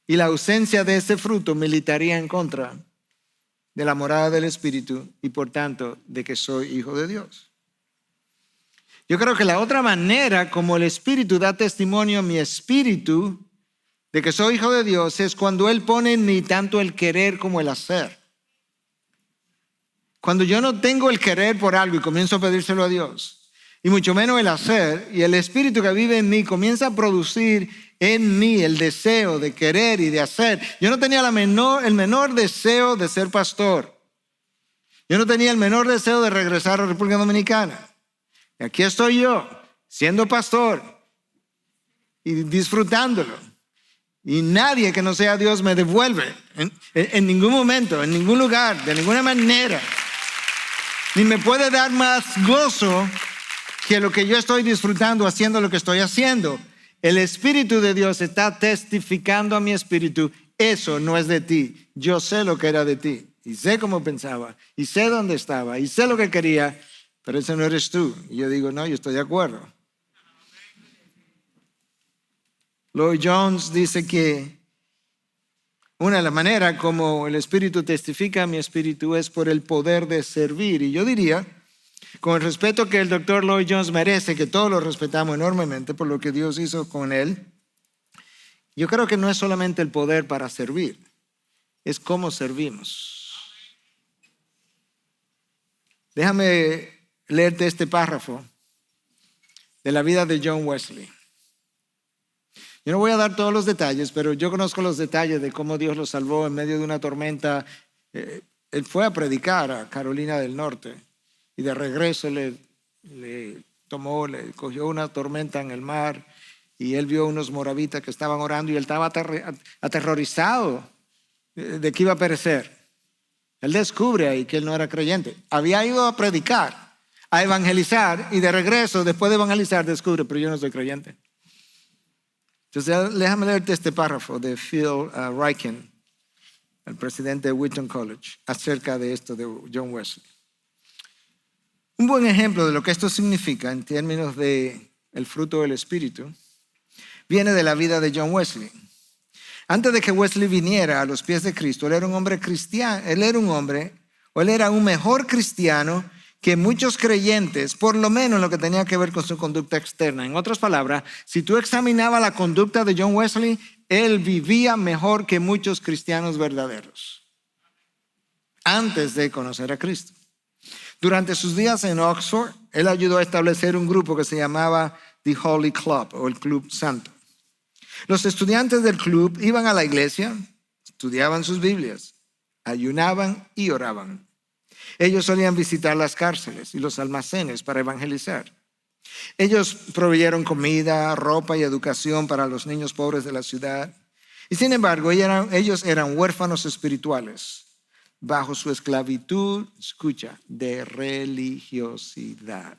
Y la ausencia de ese fruto militaría en contra de la morada del Espíritu y por tanto de que soy hijo de Dios. Yo creo que la otra manera como el Espíritu da testimonio a mi espíritu de que soy hijo de Dios es cuando Él pone en mí tanto el querer como el hacer. Cuando yo no tengo el querer por algo y comienzo a pedírselo a Dios, y mucho menos el hacer, y el Espíritu que vive en mí comienza a producir en mí el deseo de querer y de hacer. Yo no tenía el menor deseo de ser pastor. Yo no tenía el menor deseo de regresar a la República Dominicana. Y aquí estoy yo, siendo pastor y disfrutándolo. Y nadie que no sea Dios me devuelve en ningún momento, en ningún lugar, de ninguna manera. Ni me puede dar más gozo que lo que yo estoy disfrutando haciendo lo que estoy haciendo. El Espíritu de Dios está testificando a mi espíritu, eso no es de ti. Yo sé lo que era de ti y sé cómo pensaba y sé dónde estaba y sé lo que quería, pero ese no eres tú. Y yo digo, no, yo estoy de acuerdo. Lloyd Jones dice que una de las maneras como el Espíritu testifica a mi espíritu es por el poder de servir. Y yo diría, con el respeto que el doctor Lloyd Jones merece, que todos lo respetamos enormemente por lo que Dios hizo con él, yo creo que no es solamente el poder para servir, es cómo servimos. Déjame leerte este párrafo de la vida de John Wesley. Yo no voy a dar todos los detalles, pero yo conozco los detalles de cómo Dios lo salvó en medio de una tormenta. Él fue a predicar a Carolina del Norte y de regreso le cogió una tormenta en el mar y él vio unos moravitas que estaban orando y él estaba aterrorizado de que iba a perecer. Él descubre ahí que él no era creyente. Había ido a predicar a evangelizar y de regreso, después de evangelizar, descubre, pero yo no soy creyente. Entonces, déjame leerte este párrafo de Phil Ryken, el presidente de Wheaton College, acerca de esto de John Wesley. Un buen ejemplo de lo que esto significa en términos de el fruto del Espíritu viene de la vida de John Wesley. Antes de que Wesley viniera a los pies de Cristo, él era un hombre cristiano, él era un mejor cristiano que muchos creyentes, por lo menos en lo que tenía que ver con su conducta externa. En otras palabras, si tú examinabas la conducta de John Wesley, él vivía mejor que muchos cristianos verdaderos antes de conocer a Cristo. Durante sus días en Oxford, él ayudó a establecer un grupo que se llamaba The Holy Club o el Club Santo. Los estudiantes del club iban a la iglesia, estudiaban sus Biblias, ayunaban y oraban. Ellos solían visitar las cárceles y los almacenes para evangelizar. Ellos proveyeron comida, ropa y educación para los niños pobres de la ciudad. Y sin embargo, ellos eran huérfanos espirituales bajo su esclavitud, escucha, de religiosidad.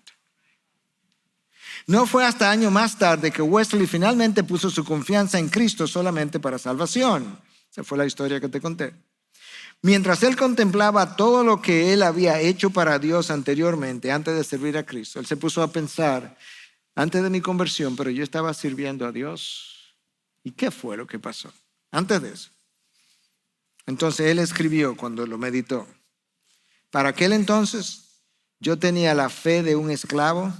No fue hasta años más tarde que Wesley finalmente puso su confianza en Cristo solamente para salvación. Esa fue la historia que te conté. Mientras él contemplaba todo lo que él había hecho para Dios anteriormente, antes de servir a Cristo, él se puso a pensar, antes de mi conversión, pero yo estaba sirviendo a Dios. ¿Y qué fue lo que pasó antes de eso? Entonces él escribió cuando lo meditó. Para aquel entonces yo tenía la fe de un esclavo,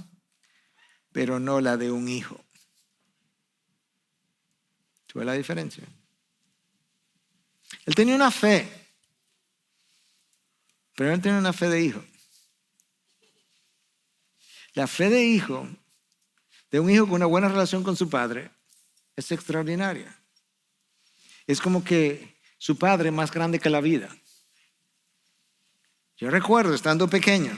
pero no la de un hijo. ¿Tú ves la diferencia? Él tenía una fe, pero él tenía una fe de hijo. La fe de hijo, de un hijo con una buena relación con su padre, es extraordinaria. Es como que su padre es más grande que la vida. Yo recuerdo estando pequeño,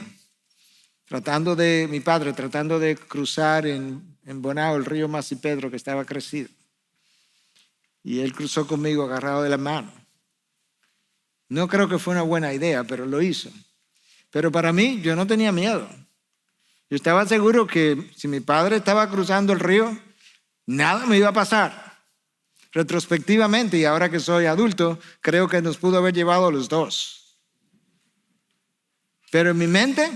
mi padre tratando de cruzar en Bonao el río Masipedro que estaba crecido. Y él cruzó conmigo agarrado de la mano. No creo que fue una buena idea, pero lo hizo. Pero para mí, yo no tenía miedo. Yo estaba seguro que si mi padre estaba cruzando el río, nada me iba a pasar. Retrospectivamente, y ahora que soy adulto, creo que nos pudo haber llevado a los dos. Pero en mi mente,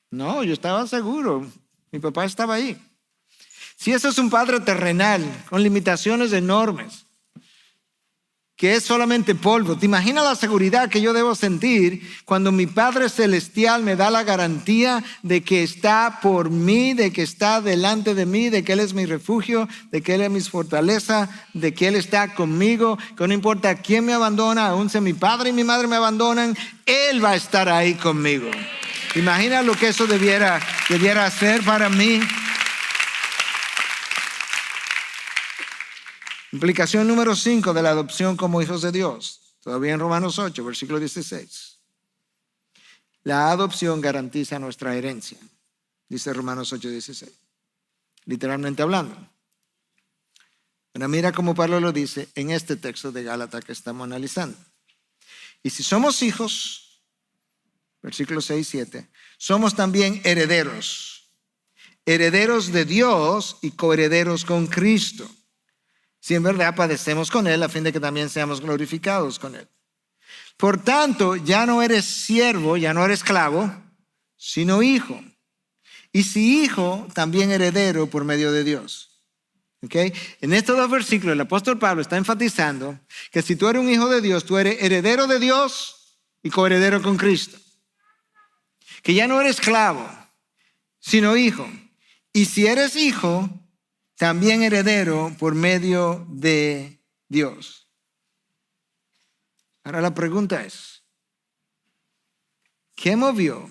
no, yo estaba seguro. Mi papá estaba ahí. Si eso es un padre terrenal, con limitaciones enormes, que es solamente polvo, ¿te imaginas la seguridad que yo debo sentir cuando mi Padre Celestial me da la garantía de que está por mí, de que está delante de mí, de que Él es mi refugio, de que Él es mi fortaleza, de que Él está conmigo, que no importa quién me abandona, aun si mi padre y mi madre me abandonan, Él va a estar ahí conmigo? Imagina lo que eso debiera hacer para mí. Implicación número 5 de la adopción como hijos de Dios. Todavía en Romanos 8, versículo 16. La adopción garantiza nuestra herencia. Dice Romanos 8, 16. Literalmente hablando. Pero mira cómo Pablo lo dice en este texto de Gálatas que estamos analizando. Y si somos hijos, versículos 6 y 7, somos también herederos. Herederos de Dios y coherederos con Cristo. Si en verdad padecemos con Él, a fin de que también seamos glorificados con Él. Por tanto, ya no eres siervo, ya no eres esclavo, sino hijo. Y si hijo, también heredero por medio de Dios. ¿Okay? En estos dos versículos, el apóstol Pablo está enfatizando que si tú eres un hijo de Dios, tú eres heredero de Dios y coheredero con Cristo. Que ya no eres esclavo, sino hijo. Y si eres hijo, también heredero por medio de Dios. Ahora la pregunta es, ¿qué movió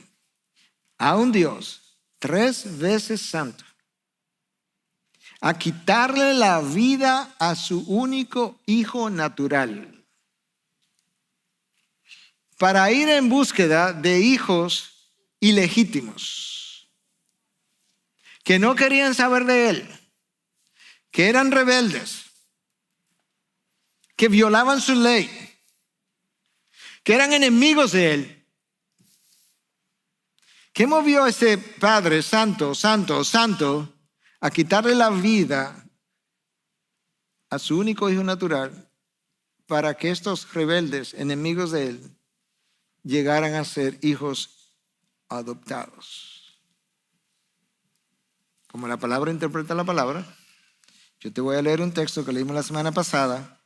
a un Dios 3 veces santo a quitarle la vida a su único hijo natural para ir en búsqueda de hijos ilegítimos que no querían saber de él, que eran rebeldes, que violaban su ley, que eran enemigos de él, ¿Qué movió a ese Padre santo a quitarle la vida a su único hijo natural para que estos rebeldes, enemigos de él, llegaran a ser hijos adoptados? Como la palabra interpreta la palabra, yo te voy a leer un texto que leímos la semana pasada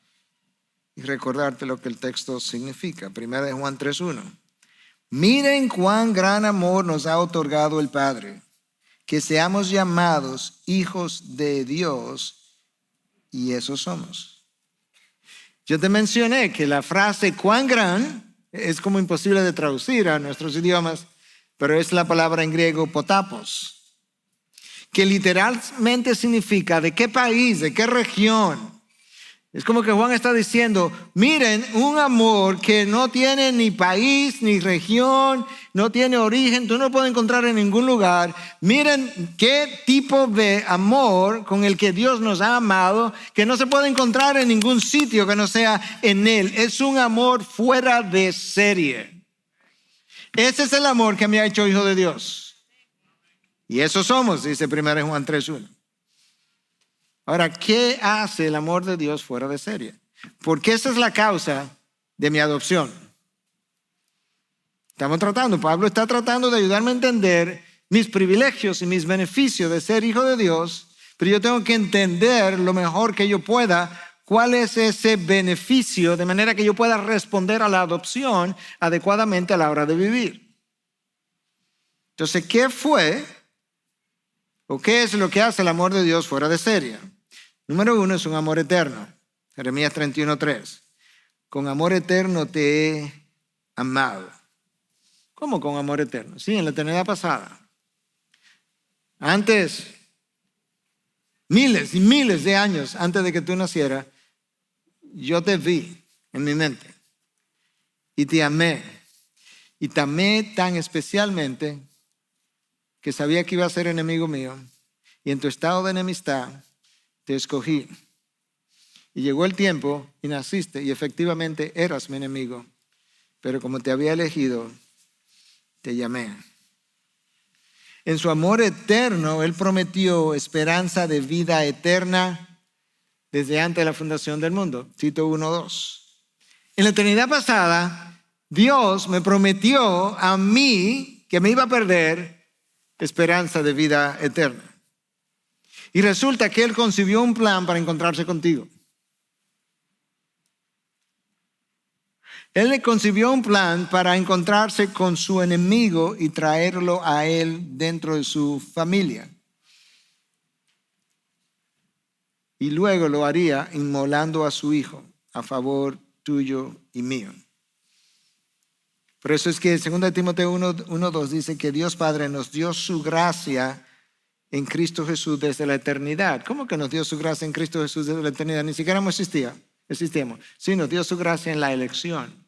y recordarte lo que el texto significa. Primera de Juan 3:1. Miren cuán gran amor nos ha otorgado el Padre, que seamos llamados hijos de Dios, y eso somos. Yo te mencioné que la frase cuán gran es como imposible de traducir a nuestros idiomas, pero es la palabra en griego potapos, que literalmente significa de qué país, de qué región. Es como que Juan está diciendo, miren, un amor que no tiene ni país, ni región, no tiene origen, tú no lo puedes encontrar en ningún lugar. Miren qué tipo de amor con el que Dios nos ha amado, que no se puede encontrar en ningún sitio que no sea en Él. Es un amor fuera de serie. Ese es el amor que me ha hecho hijo de Dios. Y eso somos, dice 1 Juan 3:1. Ahora, ¿qué hace el amor de Dios fuera de serie? Porque esa es la causa de mi adopción. Pablo está tratando de ayudarme a entender mis privilegios y mis beneficios de ser hijo de Dios, pero yo tengo que entender lo mejor que yo pueda cuál es ese beneficio, de manera que yo pueda responder a la adopción adecuadamente a la hora de vivir. Entonces, ¿qué fue o qué es lo que hace el amor de Dios fuera de serie? Número 1 es un amor eterno. Jeremías 31:3. Con amor eterno te he amado. ¿Cómo con amor eterno? Sí, en la eternidad pasada. Antes, miles y miles de años antes de que tú nacieras, yo te vi en mi mente y te amé. Y te amé tan especialmente que sabía que iba a ser enemigo mío. Y en tu estado de enemistad te escogí. Y llegó el tiempo y naciste y efectivamente eras mi enemigo. Pero como te había elegido, te llamé. En su amor eterno, Él prometió esperanza de vida eterna desde antes de la fundación del mundo. Tito 1:2. En la eternidad pasada, Dios me prometió a mí que me iba a perder esperanza de vida eterna. Y resulta que Él concibió un plan para encontrarse contigo. Él le concibió un plan para encontrarse con su enemigo y traerlo a Él dentro de su familia. Y luego lo haría inmolando a su hijo a favor tuyo y mío. Por eso es que 2 Timoteo 1:2 dice que Dios Padre nos dio su gracia en Cristo Jesús desde la eternidad. ¿Cómo que nos dio su gracia en Cristo Jesús desde la eternidad? Ni siquiera existíamos. Sí, nos dio su gracia en la elección.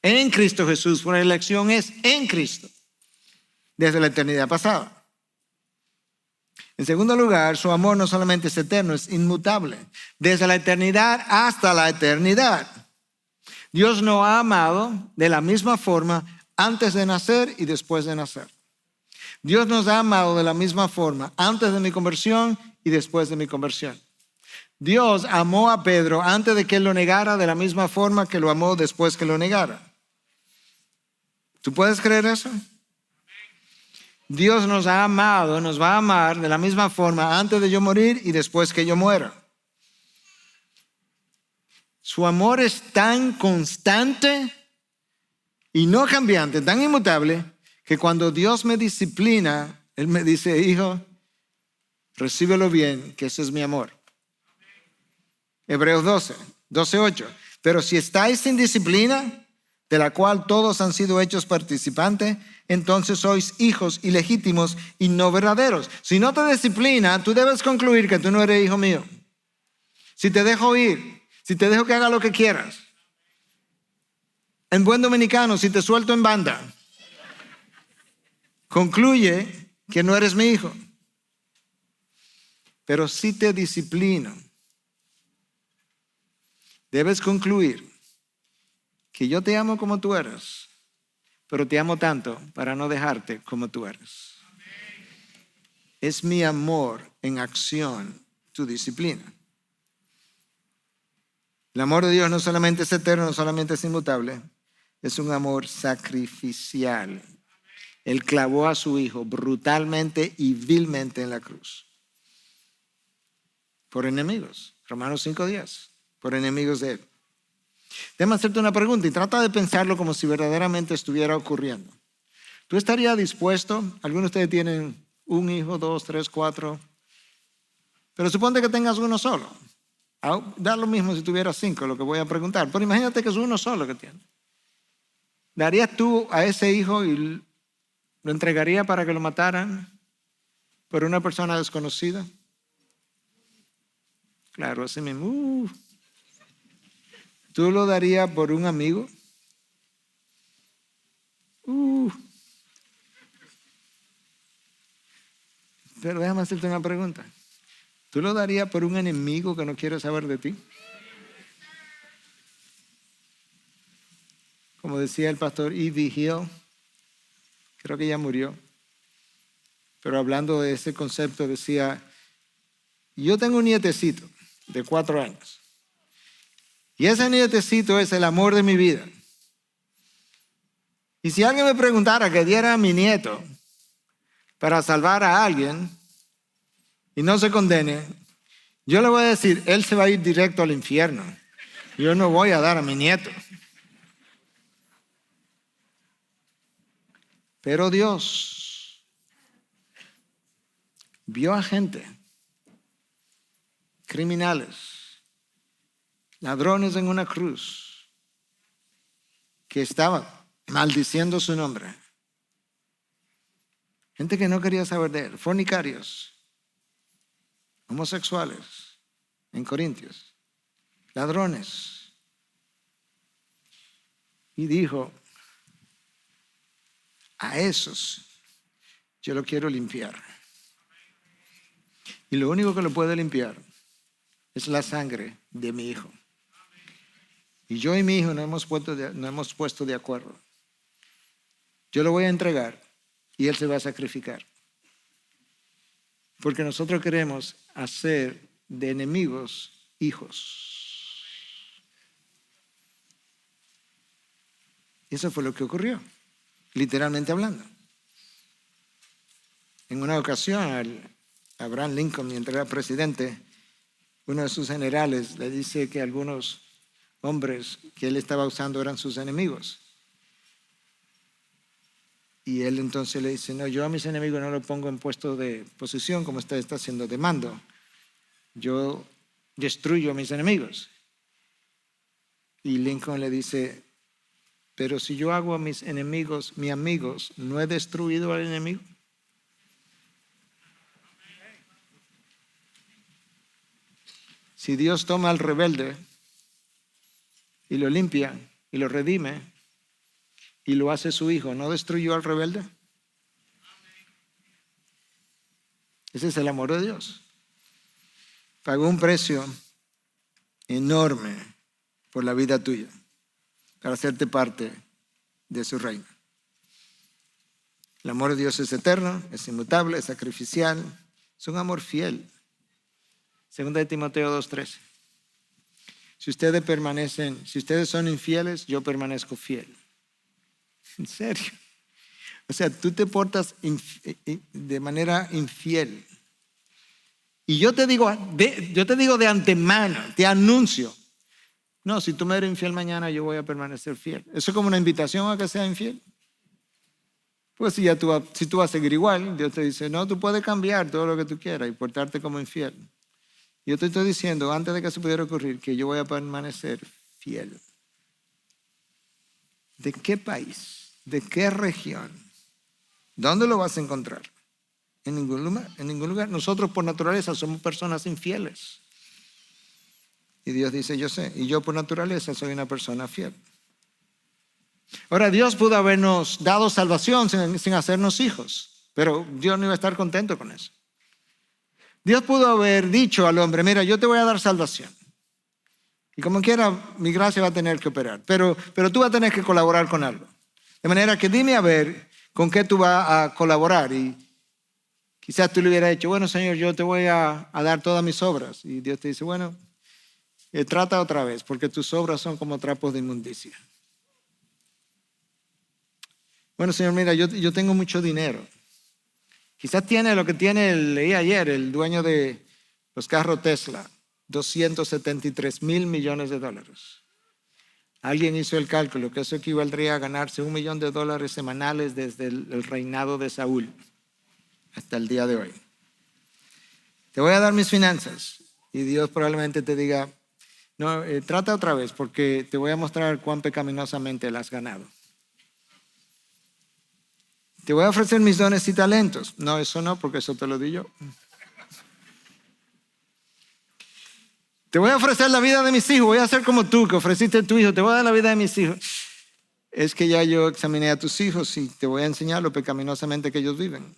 En Cristo Jesús, por la elección es en Cristo, desde la eternidad pasada. En segundo lugar, su amor no solamente es eterno, es inmutable. Desde la eternidad hasta la eternidad. Dios nos ha amado de la misma forma antes de nacer y después de nacer. Dios nos ha amado de la misma forma antes de mi conversión y después de mi conversión. Dios amó a Pedro antes de que él lo negara de la misma forma que lo amó después que lo negara. ¿Tú puedes creer eso? Dios nos ha amado, nos va a amar de la misma forma antes de yo morir y después que yo muera. Su amor es tan constante y no cambiante, tan inmutable, que cuando Dios me disciplina, Él me dice, hijo, recíbelo bien, que ese es mi amor. Hebreos 12:8. Pero si estáis sin disciplina, de la cual todos han sido hechos participantes, entonces sois hijos ilegítimos y no verdaderos. Si no te disciplina, tú debes concluir que tú no eres hijo mío. Si te dejo ir, si te dejo que haga lo que quieras, en buen dominicano, si te suelto en banda, concluye que no eres mi hijo. Pero si te disciplino, debes concluir que yo te amo como tú eres, pero te amo tanto para no dejarte como tú eres. Es mi amor en acción, tu disciplina. El amor de Dios no solamente es eterno, no solamente es inmutable, es un amor sacrificial. Él clavó a su hijo brutalmente y vilmente en la cruz. Por enemigos. Romanos 5:10. Por enemigos de él. Déjame hacerte una pregunta y trata de pensarlo como si verdaderamente estuviera ocurriendo. ¿Tú estarías dispuesto? Algunos de ustedes tienen un hijo, 2, 3, 4. Pero suponte que tengas uno solo. Da lo mismo si tuvieras 5, lo que voy a preguntar. Pero imagínate que es uno solo que tienes. ¿Darías tú a ese hijo y lo entregarías para que lo mataran por una persona desconocida? Claro, así mismo. ¿Tú lo darías por un amigo? Pero déjame hacerte una pregunta. ¿Tú lo darías por un enemigo que no quiere saber de ti? Como decía el pastor E.V. Hill, creo que ya murió, pero hablando de ese concepto decía, yo tengo un nietecito de 4 años y ese nietecito es el amor de mi vida. Y si alguien me preguntara que diera a mi nieto para salvar a alguien y no se condene, yo le voy a decir, él se va a ir directo al infierno. Yo no voy a dar a mi nieto. Pero Dios vio a gente, criminales, ladrones en una cruz, que estaban maldiciendo su nombre. Gente que no quería saber de él, fornicarios, homosexuales, en Corintios, ladrones. Y dijo, a esos yo lo quiero limpiar. Y lo único que lo puede limpiar es la sangre de mi hijo. Y yo y mi hijo no hemos puesto de acuerdo. Yo lo voy a entregar y él se va a sacrificar. Porque nosotros queremos hacer de enemigos hijos. Y eso fue lo que ocurrió, literalmente hablando. En una ocasión, Abraham Lincoln, mientras era presidente, uno de sus generales le dice que algunos hombres que él estaba usando eran sus enemigos. Y él entonces le dice, no, yo a mis enemigos no los pongo en puesto de posición como usted está haciendo de mando. Yo destruyo a mis enemigos. Y Lincoln le dice, pero si yo hago a mis enemigos mis amigos, ¿no he destruido al enemigo? Si Dios toma al rebelde y lo limpia y lo redime y lo hace su hijo, ¿no destruyó al rebelde? Ese es el amor de Dios. Pagó un precio enorme por la vida tuya para hacerte parte de su reino. El amor de Dios es eterno, es inmutable, es sacrificial, es un amor fiel. 2 de Timoteo 2:13. Si ustedes son infieles, yo permanezco fiel. En serio. O sea, tú te portas de manera infiel. Y yo te digo de antemano, te anuncio. No, si tú me eres infiel mañana, yo voy a permanecer fiel. ¿Eso es como una invitación a que sea infiel? Pues si tú vas a seguir igual, Dios te dice, no, tú puedes cambiar todo lo que tú quieras y portarte como infiel. Yo te estoy diciendo, antes de que eso pudiera ocurrir, que yo voy a permanecer fiel. ¿De qué país? ¿De qué región? ¿Dónde lo vas a encontrar? En ningún lugar. En ningún lugar. Nosotros por naturaleza somos personas infieles. Y Dios dice, yo sé, y yo por naturaleza soy una persona fiel. Ahora, Dios pudo habernos dado salvación sin hacernos hijos, pero Dios no iba a estar contento con eso. Dios pudo haber dicho al hombre, mira, yo te voy a dar salvación. Y como quiera, mi gracia va a tener que operar, pero tú vas a tener que colaborar con algo. De manera que dime a ver con qué tú vas a colaborar. Y quizás tú le hubieras dicho, bueno, Señor, yo te voy a dar todas mis obras. Y Dios te dice, bueno, trata otra vez, porque tus obras son como trapos de inmundicia. Bueno, Señor, mira, yo tengo mucho dinero. Quizás tiene lo que leí ayer, el dueño de los carros Tesla, 273 mil millones de dólares. Alguien hizo el cálculo que eso equivaldría a ganarse $1 millón semanales desde el reinado de Saúl hasta el día de hoy. Te voy a dar mis finanzas y Dios probablemente te diga, no, trata otra vez porque te voy a mostrar cuán pecaminosamente la has ganado. Te voy a ofrecer mis dones y talentos. No, eso no, porque eso te lo di yo. Te voy a ofrecer la vida de mis hijos. Voy a hacer como tú, que ofreciste a tu hijo. Te voy a dar la vida de mis hijos. Es que ya yo examiné a tus hijos y te voy a enseñar lo pecaminosamente que ellos viven.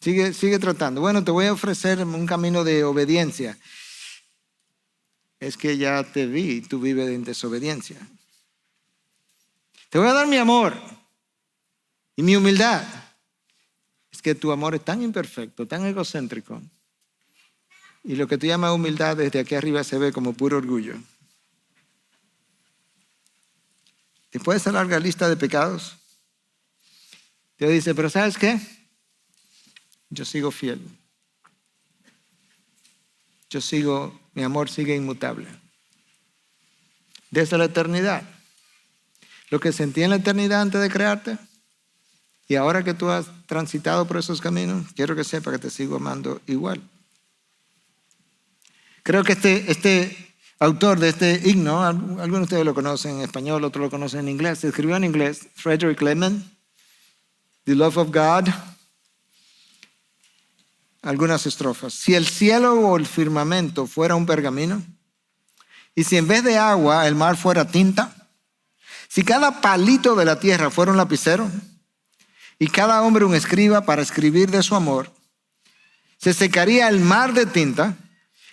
Sigue tratando. Bueno, te voy a ofrecer un camino de obediencia. Es que ya te vi y tú vives en desobediencia. Te voy a dar mi amor y mi humildad. Es que tu amor es tan imperfecto, tan egocéntrico. Y lo que tú llamas humildad desde aquí arriba se ve como puro orgullo. Después de esa larga lista de pecados, Dios dice, pero ¿sabes qué? Yo sigo fiel. Mi amor sigue inmutable. Desde la eternidad. Lo que sentí en la eternidad antes de crearte y ahora que tú has transitado por esos caminos, quiero que sepa que te sigo amando igual. Creo que este autor de este himno, algunos de ustedes lo conocen en español, otros lo conocen en inglés, se escribió en inglés, Frederick Lehman, The Love of God. Algunas estrofas. Si el cielo o el firmamento fuera un pergamino, y si en vez de agua el mar fuera tinta, si cada palito de la tierra fuera un lapicero y cada hombre un escriba para escribir de su amor, se secaría el mar de tinta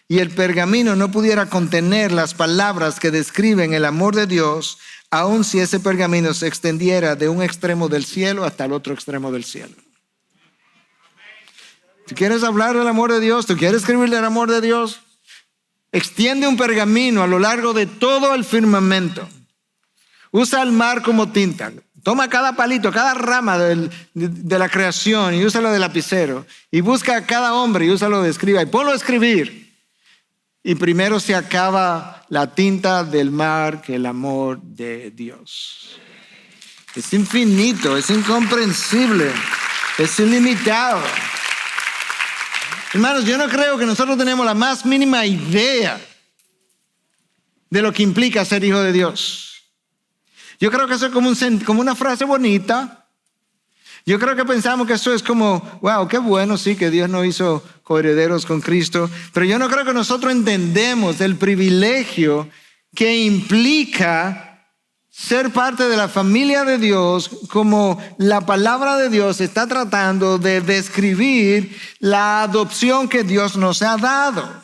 y el pergamino no pudiera contener las palabras que describen el amor de Dios, aun si ese pergamino se extendiera de un extremo del cielo hasta el otro extremo del cielo. ¿Tú quieres hablar del amor de Dios? ¿Tú quieres escribir del amor de Dios? Extiende un pergamino a lo largo de todo el firmamento. Usa el mar como tinta. Toma cada palito, cada rama de la creación y úsalo de lapicero. Y busca a cada hombre y úsalo de escriba y ponlo a escribir. Y primero se acaba la tinta del mar que el amor de Dios. Es infinito, es incomprensible, es ilimitado. Hermanos, yo no creo que nosotros tenemos la más mínima idea de lo que implica ser hijo de Dios. Yo creo que eso es como una frase bonita. Yo creo que pensamos que eso es como, wow, qué bueno, sí, que Dios nos hizo coherederos con Cristo. Pero yo no creo que nosotros entendemos el privilegio que implica ser parte de la familia de Dios, como la palabra de Dios está tratando de describir la adopción que Dios nos ha dado.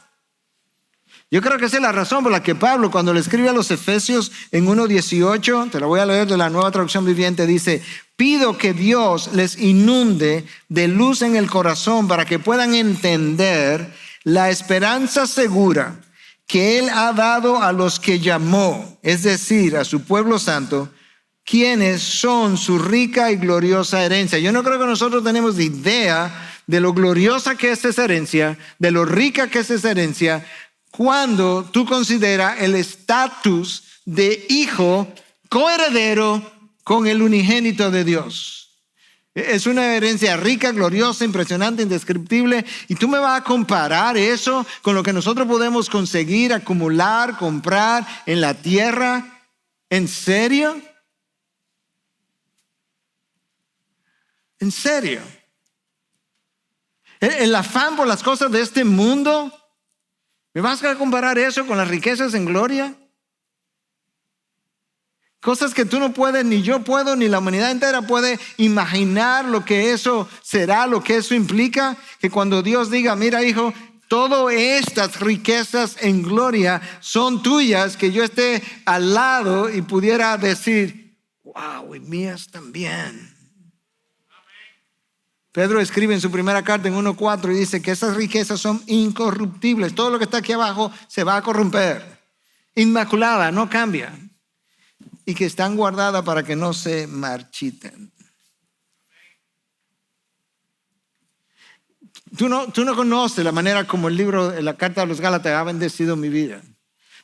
Yo creo que esa es la razón por la que Pablo, cuando le escribe a los Efesios en 1:18, te lo voy a leer de la Nueva Traducción Viviente, dice: pido que Dios les inunde de luz en el corazón para que puedan entender la esperanza segura que Él ha dado a los que llamó, es decir, a su pueblo santo, quienes son su rica y gloriosa herencia. Yo no creo que nosotros tenemos idea de lo gloriosa que es esa herencia, de lo rica que es esa herencia, cuando tú consideras el estatus de hijo coheredero con el unigénito de Dios. Es una herencia rica, gloriosa, impresionante, indescriptible. Y tú me vas a comparar eso con lo que nosotros podemos conseguir, acumular, comprar en la tierra. ¿En serio? ¿En serio? ¿El afán por las cosas de este mundo? ¿Me vas a comparar eso con las riquezas en gloria? Cosas que tú no puedes, ni yo puedo, ni la humanidad entera puede imaginar lo que eso será, lo que eso implica. Que cuando Dios diga, mira hijo, todas estas riquezas en gloria son tuyas, que yo esté al lado y pudiera decir, wow, y mías también. Pedro escribe en su primera carta en 1:4 y dice que esas riquezas son incorruptibles. Todo lo que está aquí abajo se va a corromper. Inmaculada, no cambia. Y que están guardadas para que no se marchiten. Tú no conoces la manera como el libro, la carta de los Gálatas ha bendecido mi vida.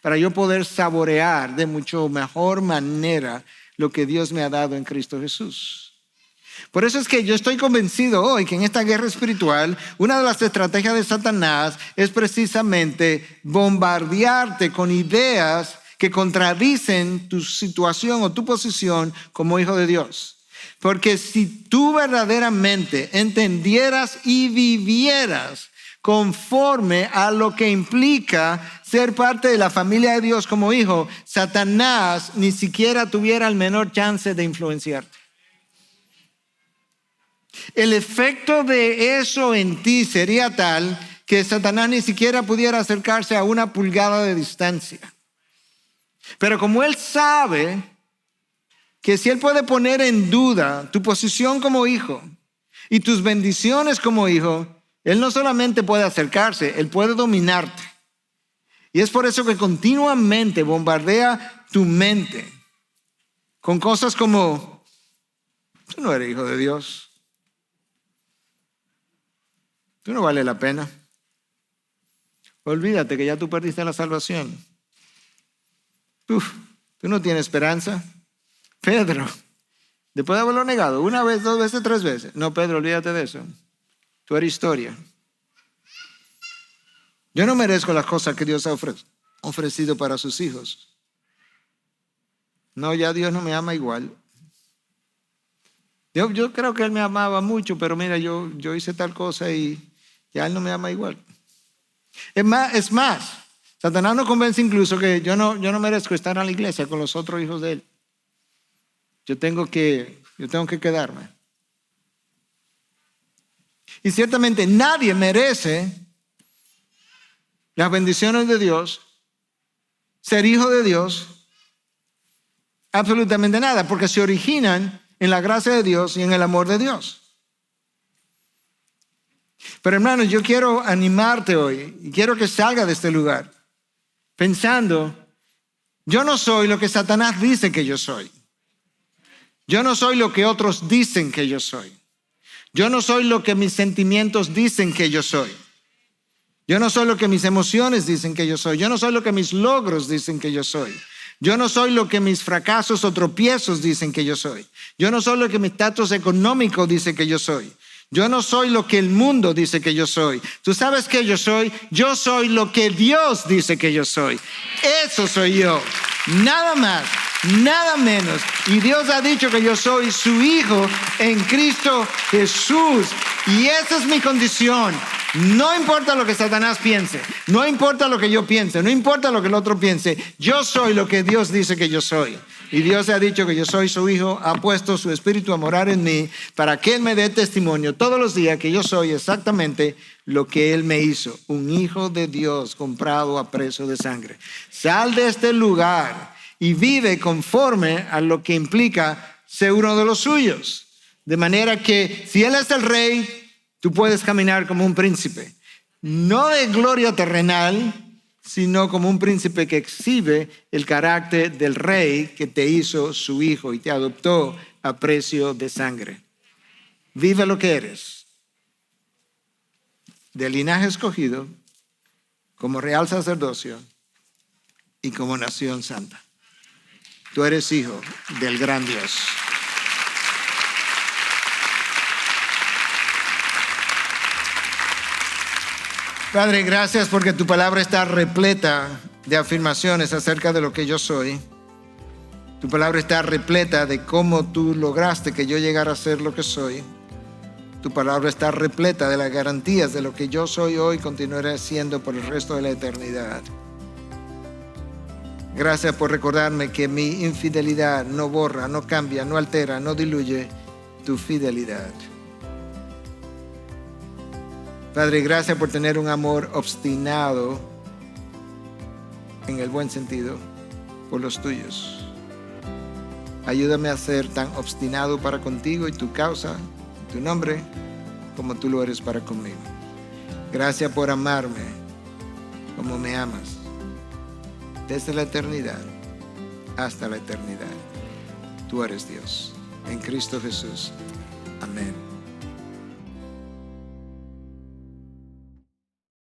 Para yo poder saborear de mucho mejor manera lo que Dios me ha dado en Cristo Jesús. Por eso es que yo estoy convencido hoy que en esta guerra espiritual, una de las estrategias de Satanás es precisamente bombardearte con ideas que contradicen tu situación o tu posición como hijo de Dios. Porque si tú verdaderamente entendieras y vivieras conforme a lo que implica ser parte de la familia de Dios como hijo, Satanás ni siquiera tuviera el menor chance de influenciarte. El efecto de eso en ti sería tal que Satanás ni siquiera pudiera acercarse a 1 pulgada de distancia. Pero como él sabe que si él puede poner en duda tu posición como hijo y tus bendiciones como hijo, él no solamente puede acercarse, él puede dominarte. Y es por eso que continuamente bombardea tu mente con cosas como, tú no eres hijo de Dios. Tú no vales la pena. Olvídate que ya tú perdiste la salvación. Tú no tienes esperanza. Pedro, después de haberlo negado 1 vez, 2 veces, 3 veces. No, Pedro, olvídate de eso. Tú eres historia. Yo no merezco las cosas que Dios ha ofrecido para sus hijos. No, ya Dios no me ama igual. Yo creo que Él me amaba mucho, pero mira, yo hice tal cosa y ya Él no me ama igual. Es más, Satanás nos convence incluso que yo no merezco estar en la iglesia con los otros hijos de Él. Yo tengo que quedarme. Y ciertamente nadie merece las bendiciones de Dios, ser hijo de Dios, absolutamente nada, porque se originan en la gracia de Dios y en el amor de Dios. Pero hermanos, yo quiero animarte hoy y quiero que salga de este lugar pensando, yo no soy lo que Satanás dice que yo soy. Yo no soy lo que otros dicen que yo soy. Yo no soy lo que mis sentimientos dicen que yo soy. Yo no soy lo que mis emociones dicen que yo soy. Yo no soy lo que mis logros dicen que yo soy. Yo no soy lo que mis fracasos o tropiezos dicen que yo soy. Yo no soy lo que mi estatus económico dice que yo soy. Yo no soy lo que el mundo dice que yo soy. ¿Tú sabes qué yo soy? Yo soy lo que Dios dice que yo soy. Eso soy yo. Nada más, nada menos. Y Dios ha dicho que yo soy su hijo en Cristo Jesús. Y esa es mi condición. No importa lo que Satanás piense, no importa lo que yo piense, no importa lo que el otro piense. Yo soy lo que Dios dice que yo soy. Y Dios ha dicho que yo soy su hijo, ha puesto su espíritu a morar en mí para que Él me dé testimonio todos los días que yo soy exactamente lo que Él me hizo. Un hijo de Dios comprado a precio de sangre. Sal de este lugar y vive conforme a lo que implica ser uno de los suyos. De manera que si Él es el rey, tú puedes caminar como un príncipe. No de gloria terrenal, sino como un príncipe que exhibe el carácter del rey que te hizo su hijo y te adoptó a precio de sangre. Vive lo que eres. De linaje escogido, como real sacerdocio y como nación santa. Tú eres hijo del gran Dios. Padre, gracias porque tu palabra está repleta de afirmaciones acerca de lo que yo soy. Tu palabra está repleta de cómo tú lograste que yo llegara a ser lo que soy. Tu palabra está repleta de las garantías de lo que yo soy hoy y continuaré siendo por el resto de la eternidad. Gracias por recordarme que mi infidelidad no borra, no cambia, no altera, no diluye tu fidelidad. Padre, gracias por tener un amor obstinado, en el buen sentido, por los tuyos. Ayúdame a ser tan obstinado para contigo y tu causa, tu nombre, como tú lo eres para conmigo. Gracias por amarme como me amas, desde la eternidad hasta la eternidad. Tú eres Dios. En Cristo Jesús. Amén.